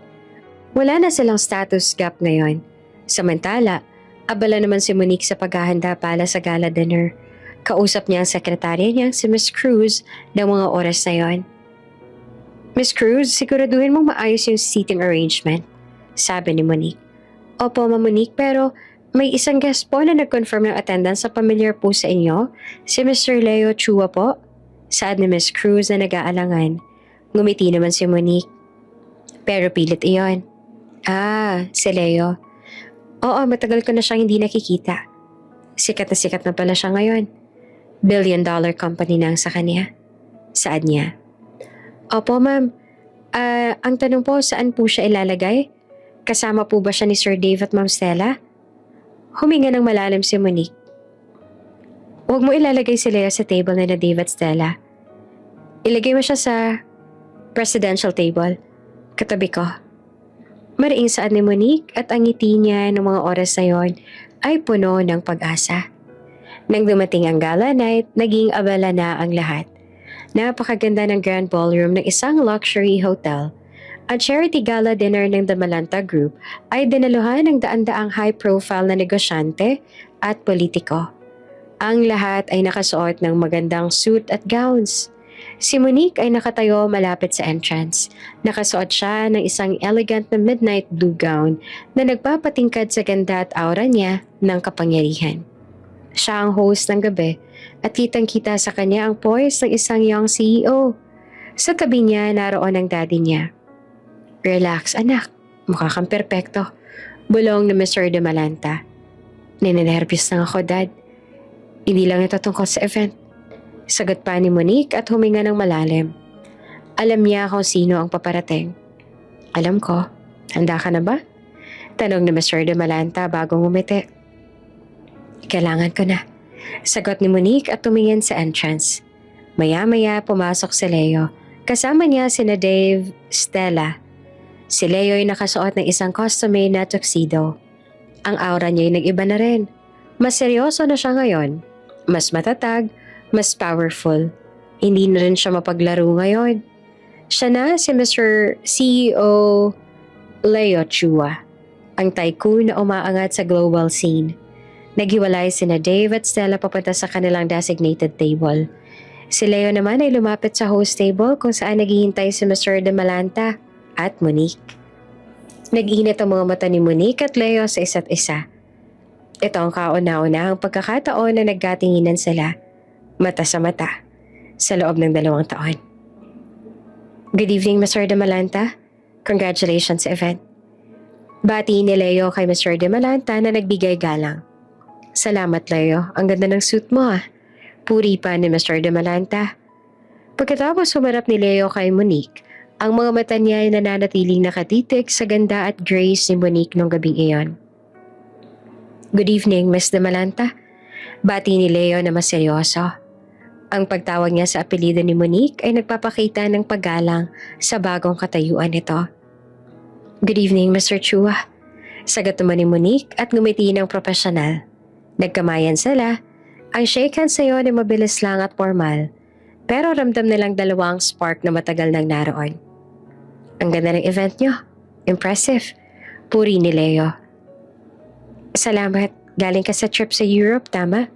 Wala na silang status gap ngayon. Samantala, abala naman si Monique sa paghahanda para sa gala dinner. Kausap niya ang sekretarya niya si Miss Cruz ng mga oras na yon. Miss Cruz, siguraduhin mong maayos yung seating arrangement, sabi ni Monique. Opo, Ma'am Monique, pero may isang guest po na nag-confirm ng attendance sa familiar po sa inyo, si Mr. Leo Chua po. Saad ni Miss Cruz na nag-aalangan. Ngumiti naman si Monique. Pero pilit iyon. Si Leo. Oo, matagal ko na siyang hindi nakikita. Sikat na pala siya ngayon. $1 billion company na ang sa kanya. Saad niya. Opo, ma'am. Ang tanong po, saan po siya ilalagay? Kasama po ba siya ni Sir Dave at Ma'am Stella? Huminga ng malalim si Monique. Huwag mo ilalagay si Leo sa table na Dave at Stella. Ilagay mo siya sa presidential table. Katabi ko. Mariing saad ni Monique at ang ngiti niya ng mga oras na yon ay puno ng pag-asa. Nang dumating ang gala night, naging abala na ang lahat. Napakaganda ng grand ballroom ng isang luxury hotel. Ang charity gala dinner ng Damalanta Group ay dinaluhan ng daan-daang high-profile na negosyante at politiko. Ang lahat ay nakasuot ng magandang suit at gowns. Si Monique ay nakatayo malapit sa entrance. Nakasuot siya ng isang elegant na midnight blue gown na nagpapatingkad sa ganda at aura niya ng kapangyarihan. Siya ang host ng gabi at kitang-kita sa kanya ang poise ng isang young CEO. Sa tabi niya naroon ang daddy niya. Relax anak, mukha kang perpekto. Bulong na Mr. De Malanta. Ninenervyos lang ako, Dad. Hindi lang ito tungkol sa event. Sagot pa ni Monique at huminga ng malalim. Alam niya kung sino ang paparating. Alam ko. Handa ka na ba? Tanong ni Mr. De Malanta bago ngumiti. Kailangan ko na. Sagot ni Monique at tumingin sa entrance. Maya-maya pumasok si Leo. Kasama niya sina Dave, Stella. Si Leo ay nakasuot ng isang custom-made na tuxedo. Ang aura niya ay nag-iba na rin. Mas seryoso na siya ngayon. Mas matatag, mas powerful. Hindi na rin siya mapaglaro ngayon. Siya na si Mr. CEO Leo Chua, ang tycoon na umaangat sa global scene. Naghiwalay sina Dave at Stella papunta sa kanilang designated table. Si Leo naman ay lumapit sa host table kung saan naghihintay si Mr. De Malanta at Monique. Nag-init ang mga mata ni Monique at Leo sa isa't isa. Ito ang kauna-unahang pagkakataon na nagkatinginan sila, mata sa mata, sa loob ng 2 taon. Good evening, Mr. De Malanta. Congratulations sa event. Bati ni Leo kay Mr. De Malanta na nagbigay galang. Salamat, Leo. Ang ganda ng suit mo ah. Puri pa ni Mr. De Malanta. Pagkatapos humarap ni Leo kay Monique, ang mga mata niya ay nananatiling nakatitig sa ganda at grace ni Monique nung gabing iyon. Good evening, Miss De Malanta. Bati ni Leo na mas seryoso. Ang pagtawag niya sa apelyido ni Monique ay nagpapakita ng paggalang sa bagong katayuan nito. Good evening, Mr. Chua. Sagot naman ni Monique at ngumiti ng profesional. Nagkamayan sila. Ang shake hands sa iyo ay mabilis lang at formal, pero ramdam nilang dalawang spark na matagal nang naroon. Ang ganda ng event niyo. Impressive. Puri ni Leo. Salamat. Galing ka sa trip sa Europe, tama?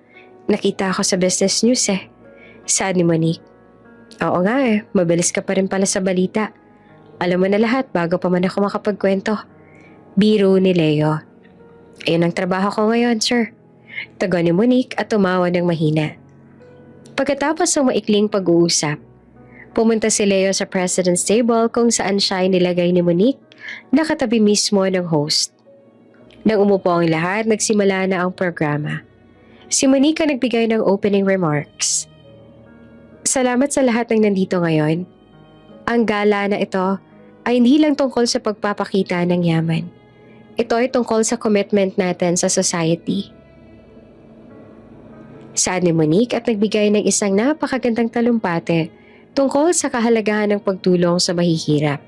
Nakita ako sa business news eh. Saad ni Monique. Oo nga eh. Mabilis ka pa rin pala sa balita. Alam mo na lahat bago pa man ako makapagkwento. Biro ni Leo. Ayun ang trabaho ko ngayon, sir. Tagon ni Monique at tumawa ng mahina. Pagkatapos ng maikling pag-uusap, pumunta si Leo sa president's table kung saan siya ay nilagay ni Monique nakatabi mismo ng host. Nang umupo ang lahat, nagsimula na ang programa. Si Monique ang nagbigay ng opening remarks. Salamat sa lahat ng nandito ngayon. Ang gala na ito ay hindi lang tungkol sa pagpapakita ng yaman. Ito ay tungkol sa commitment natin sa society. Saad ni Monique at nagbigay ng isang napakagandang talumpate tungkol sa kahalagahan ng pagtulong sa mahihirap.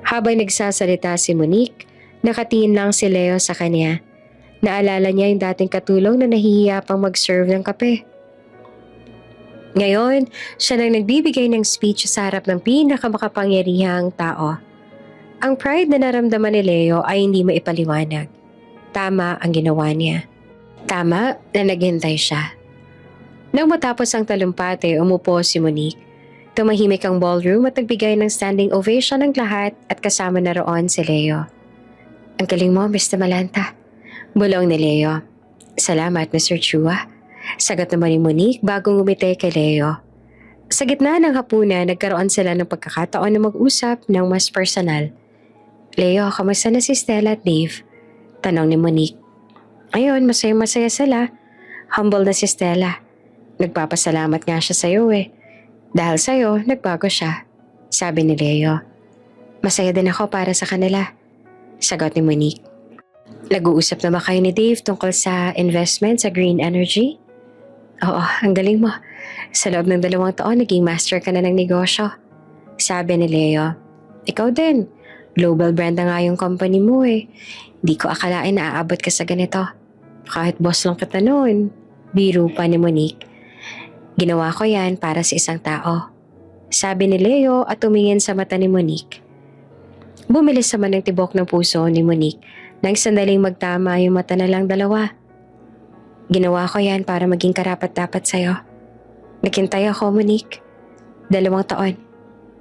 Habang nagsasalita si Monique, nakatingin lang si Leo sa kanya. Naalala niya yung dating katulong na nahihiya pang mag-serve ng kape. Ngayon, siya nang nagbibigay ng speech sa harap ng pinakamakapangyarihang tao. Ang pride na naramdaman ni Leo ay hindi maipaliwanag. Tama ang ginawa niya. Tama na naghintay siya. Nang matapos ang talumpate, umupo si Monique. Tumahimik ang ballroom at nagbigay ng standing ovation ng lahat at kasama na roon si Leo. Ang galing mo, Mr. Malanta. Bulong ni Leo. Salamat, Mr. Chua. Sagot naman ni Monique bago ngumiti kay Leo. Sa gitna ng hapunan, nagkaroon sila ng pagkakataon na mag-usap ng mas personal. Leo, kamusta na si Stella at Dave? Tanong ni Monique. Ayun, masaya-masaya sila. Humble na si Stella. Nagpapasalamat nga siya sa'yo eh. Dahil sa'yo, nagbago siya. Sabi ni Leo. Masaya din ako para sa kanila. Sagot ni Monique. Nag-uusap na ba kayo ni Dave tungkol sa investment sa green energy? Oo, ang galing mo. Sa loob ng 2 taon, naging master ka na ng negosyo. Sabi ni Leo. Ikaw din. Global brand na nga yung company mo eh. Hindi ko akalain na aabot ka sa ganito. Kahit boss lang kita noon. Biro pa ni Monique. Ginawa ko yan para sa isang tao. Sabi ni Leo at tumingin sa mata ni Monique. Bumilis naman ng tibok ng puso ni Monique nang sandaling magtama yung mata na lang dalawa. Ginawa ko yan para maging karapat-dapat sa'yo. Naghintay ako, Monique. 2 taon.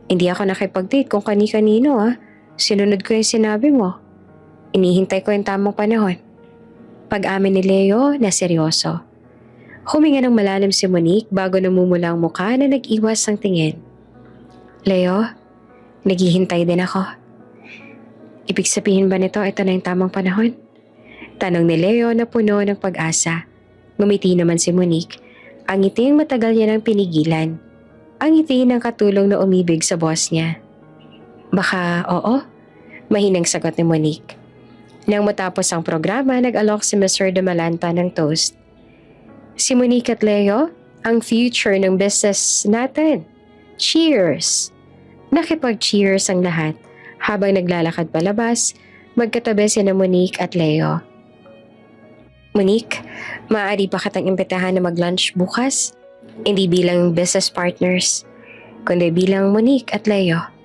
Hindi ako nakipag-date kung kani-kanino Sinunod ko yung sinabi mo. Inihintay ko yung tamang panahon. Pag-amin ni Leo na seryoso. Huminga ng malalim si Monique bago namumula ang mukha na nag-iwas ang tingin. Leo, naghihintay din ako. Ibig sabihin ba nito ito na yung tamang panahon? Tanong ni Leo na puno ng pag-asa. Ngumiti naman si Monique. Ang ngiting matagal niya nang pinigilan. Ang ngiti ng katulong na umibig sa boss niya. Baka oo? Mahinang sagot ni Monique. Nang matapos ang programa, nag-alok si Mr. De Malanta ng toast. Si Monique at Leo, ang future ng business natin. Cheers! Nakipag-cheers ang lahat. Habang naglalakad palabas, magkatabi sina Monique at Leo. Monique, maaari ba kitang imbitahan na mag-lunch bukas? Hindi bilang business partners, kundi bilang Monique at Leo.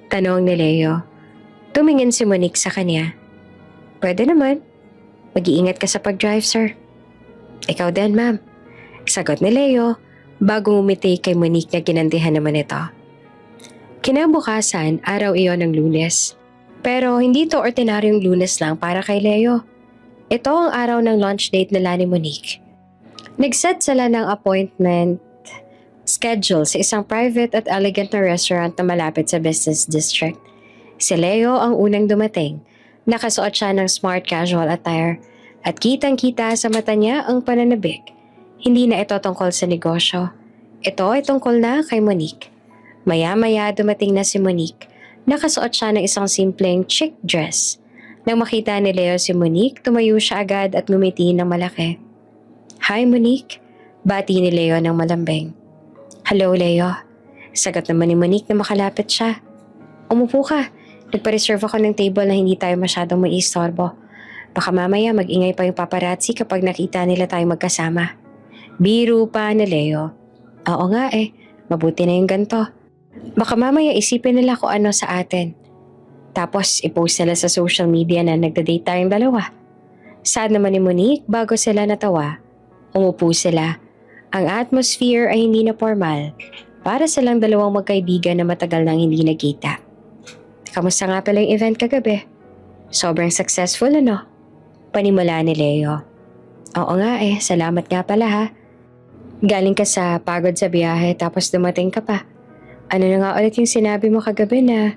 Tanong ni Leo. Tumingin si Monique sa kanya. Pwede naman. Mag-iingat ka sa pag-drive, sir. Ikaw din, ma'am. Sagot ni Leo bago umiti kay Monique na ginantihan naman ito. Kinabukasan, araw iyon ng Lunes. Pero hindi to ordinaryong Lunes lang para kay Leo. Ito ang araw ng lunch date nila ni Monique. Nag-set sila ng appointment schedule sa isang private at elegant na restaurant na malapit sa business district. Si Leo ang unang dumating. Nakasuot siya ng smart casual attire at kitang-kita sa mata niya ang pananabik. Hindi na ito tungkol sa negosyo. Ito ay tungkol na kay Monique. Maya-maya dumating na si Monique. Nakasuot siya ng isang simpleng chic dress. Nang makita ni Leo si Monique, tumayo siya agad at ngumiti ng malaki. Hi Monique, bati ni Leo ng malambing. Hello Leo, sagot naman ni Monique na makalapit siya. Umupo ka, nagpa-reserve ako ng table na hindi tayo masyadong maiistorbo. Baka mamaya mag-ingay pa yung paparazzi kapag nakita nila tayo magkasama. Biro pa ni Leo. Oo nga mabuti na yung ganito. Baka mamaya isipin nila kung ano sa atin. Tapos ipost nila sa social media na nagda-date tayong dalawa. Sad naman ni Monique bago sila natawa. Umupo sila. Ang atmosphere ay hindi na formal. Para silang dalawang magkaibigan na matagal nang hindi nagkita. Kamusta nga pala yung event kagabi? Sobrang successful Panimula ni Leo. Oo nga salamat nga pala ha. Galing ka sa pagod sa biyahe tapos dumating ka pa. Ano na nga ulit yung sinabi mo kagabi na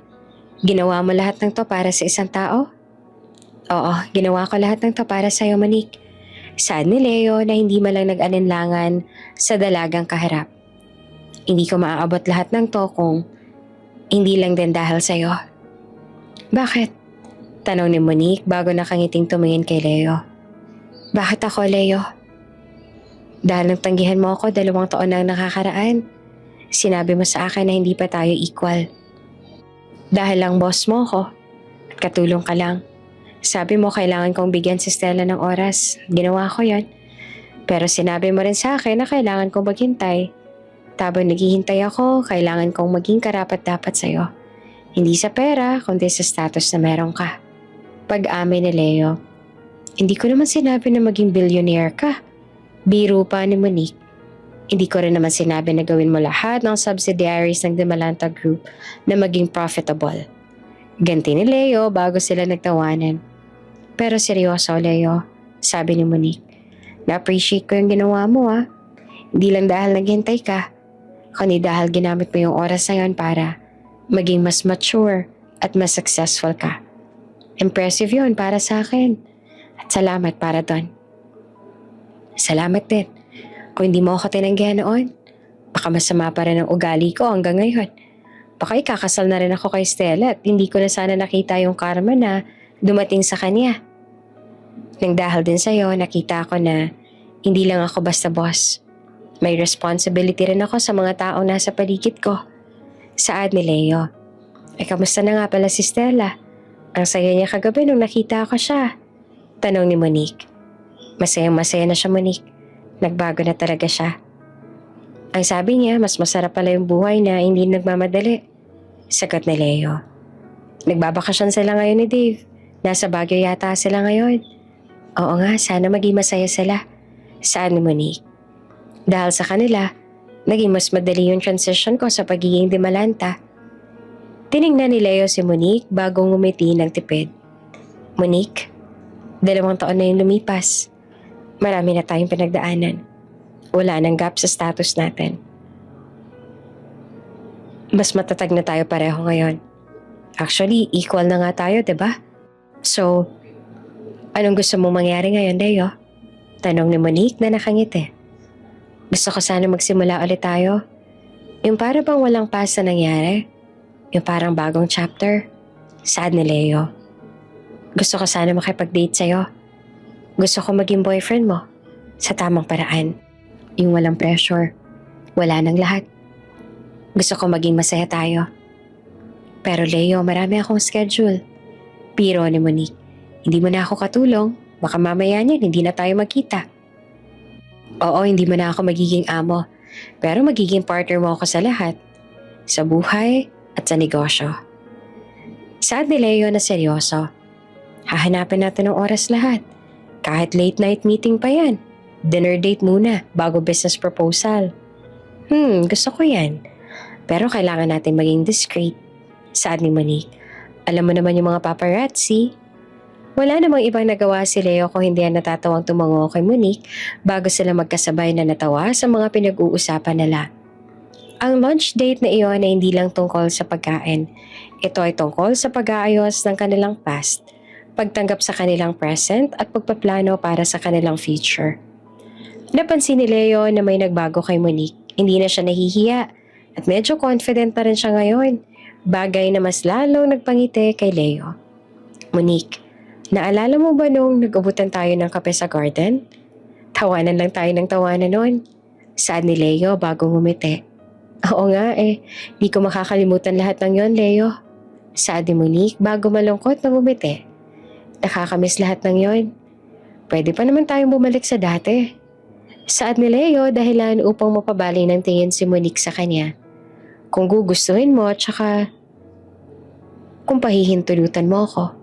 Ginawa mo lahat ng to para sa isang tao? Oo, ginawa ko lahat ng to para sa'yo, Monique. Sad ni Leo na hindi man lang nag-alinlangan sa dalagang kaharap. Hindi ko maaabot lahat ng to kung hindi lang din dahil sa'yo. Bakit? Tanong ni Monique bago nakangiting tumingin kay Leo. Bakit ako, Leo? Dahil nang tanggihan mo ako 2 taon na nakakaraan, sinabi mo sa akin na hindi pa tayo equal. Dahil lang boss mo ko at katulong ka lang. Sabi mo kailangan kong bigyan si Stella ng oras. Ginawa ko yon. Pero sinabi mo rin sa akin na kailangan kong maghintay. Habang naghihintay ako, kailangan kong maging karapat-dapat sa'yo. Hindi sa pera, kundi sa status na meron ka. Pag-amin ni Leo, hindi ko naman sinabi na maging billionaire ka. Biro pa ni Monique. Hindi ko rin naman sinabi na gawin mo lahat ng subsidiaries ng Demalanta Group na maging profitable. Ganti ni Leo bago sila nagtawanan. Pero seryoso, Leo, sabi ni Monique. Na-appreciate ko yung ginawa mo Hindi lang dahil naghintay ka, kundi dahil ginamit mo yung oras na yun para maging mas mature at mas successful ka. Impressive yun para sa akin. At salamat para doon. Salamat din. Kung hindi mo ako tinanggihan noon, baka masama pa rin ang ugali ko hanggang ngayon. Baka ikakasal na rin ako kay Stella at hindi ko na sana nakita yung karma na dumating sa kanya. Nang dahil din sa'yo, nakita ko na hindi lang ako basta boss. May responsibility rin ako sa mga taong nasa paligid ko. Saad ni Leo. Kamusta na nga pala si Stella? Ang saya niya kagabi nung nakita ko siya. Tanong ni Monique. Masayang-masaya na siya, Monique. Nagbago na talaga siya. Ang sabi niya, mas masarap pala yung buhay na hindi nagmamadali. Sagot ni Leo. Nagbabakasyon sila ngayon ni Dave. Nasa Baguio yata sila ngayon. Oo nga, sana maging masaya sila. Saad ni Monique. Dahil sa kanila, naging mas madali yung transition ko sa pagiging Demalanta. Tiningnan ni Leo si Monique bago ngumiti ng tipid. Monique, 2 taon na yung lumipas. Marami na tayong pinagdaanan. Wala nang gap sa status natin. Mas matatag na tayo pareho ngayon. Actually, equal na nga tayo, 'di ba? So, anong gusto mo mangyari ngayon, Leo? Tanong ni Monique na nakangiti. Gusto ko sana magsimula ulit tayo. Yung para bang walang past na nangyari. Yung parang bagong chapter. Saad ni Leo. Gusto ko sana makipag-date sa'yo. Gusto ko maging boyfriend mo. Sa tamang paraan. Yung walang pressure. Wala nang lahat. Gusto ko maging masaya tayo. Pero Leo, marami akong schedule. Biro ni Monique. Hindi mo na ako katulong. Baka mamaya niyan, hindi na tayo magkita. Oo, hindi mo na ako magiging amo. Pero magiging partner mo ako sa lahat. Sa buhay at sa negosyo. Saad ni Leo na seryoso. Hahanapin natin ng oras lahat. Kahit late night meeting pa yan. Dinner date muna bago business proposal. Gusto ko yan. Pero kailangan natin maging discreet. Saad ni Monique. Alam mo naman yung mga paparazzi. Wala namang ibang nagawa si Leo kung hindi natatawang tumango kay Monique bago sila magkasabay na natawa sa mga pinag-uusapan nila. Ang lunch date na iyon ay hindi lang tungkol sa pagkain. Ito ay tungkol sa pag-aayos ng kanilang past, pagtanggap sa kanilang present at pagpaplano para sa kanilang future. Napansin ni Leo na may nagbago kay Monique. Hindi na siya nahihiya at medyo confident na rin siya ngayon. Bagay na mas lalong nagpangiti kay Leo. Monique, naalala mo ba nung nag-ubutan tayo ng kape sa garden? Tawanan lang tayo ng tawanan noon. Saad ni Leo bago ngumiti. Oo nga di ko makakalimutan lahat ng yon, Leo. Saad ni Monique bago malungkot na ngumiti. Nakakamiss lahat ng yon. Pwede pa naman tayong bumalik sa dati. Saad ni Leo dahilan upang mapabali ng tingin si Monique sa kanya. Kung gugustuhin mo at saka kung pahihintulutan mo ako.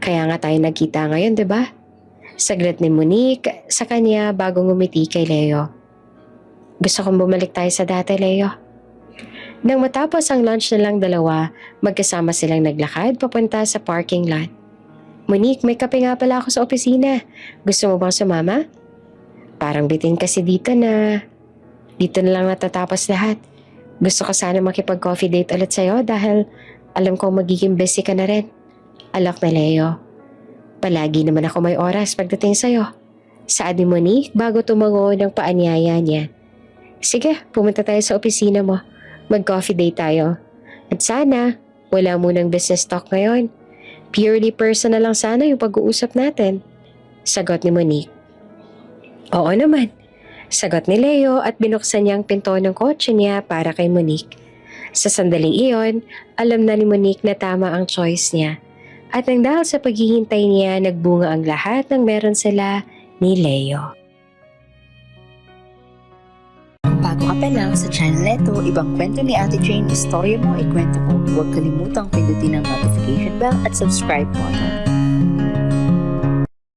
Kaya nga tayo nagkita ngayon, 'di ba? Saglit ni Monique sa kanya bago ngumiti kay Leo. Gusto kong bumalik tayo sa dati, Leo. Nang matapos ang lunch nilang dalawa, magkasama silang naglakad papunta sa parking lot. Monique, may kape nga pala ako sa opisina. Gusto mo bang sumama? Parang bitin kasi dito na lang natatapos lahat. Gusto ko sana makipag-coffee date ulit sa'yo dahil Alam kong magiging busy ka na rin. Alak na Leo. Palagi naman ako may oras pagdating sa'yo. Saad ni Monique bago tumango ng paanyaya niya. Sige, pumunta tayo sa opisina mo. Mag-coffee date tayo. At sana, wala munang business talk ngayon. Purely personal lang sana yung pag-uusap natin. Sagot ni Monique. Oo naman. Sagot ni Leo at binuksan niya ang pinto ng kotse niya para kay Monique. Sa sandaling iyon, alam na ni Monique na tama ang choice niya. At nang dahil sa paghihintay niya, nagbunga ang lahat ng meron sila ni Leo. Kung bago ka pa lang sa channel neto, ibang kwento ni Ate Jane, istorya mo, ikwento ko. Huwag kalimutang pindutin ang notification bell at subscribe button.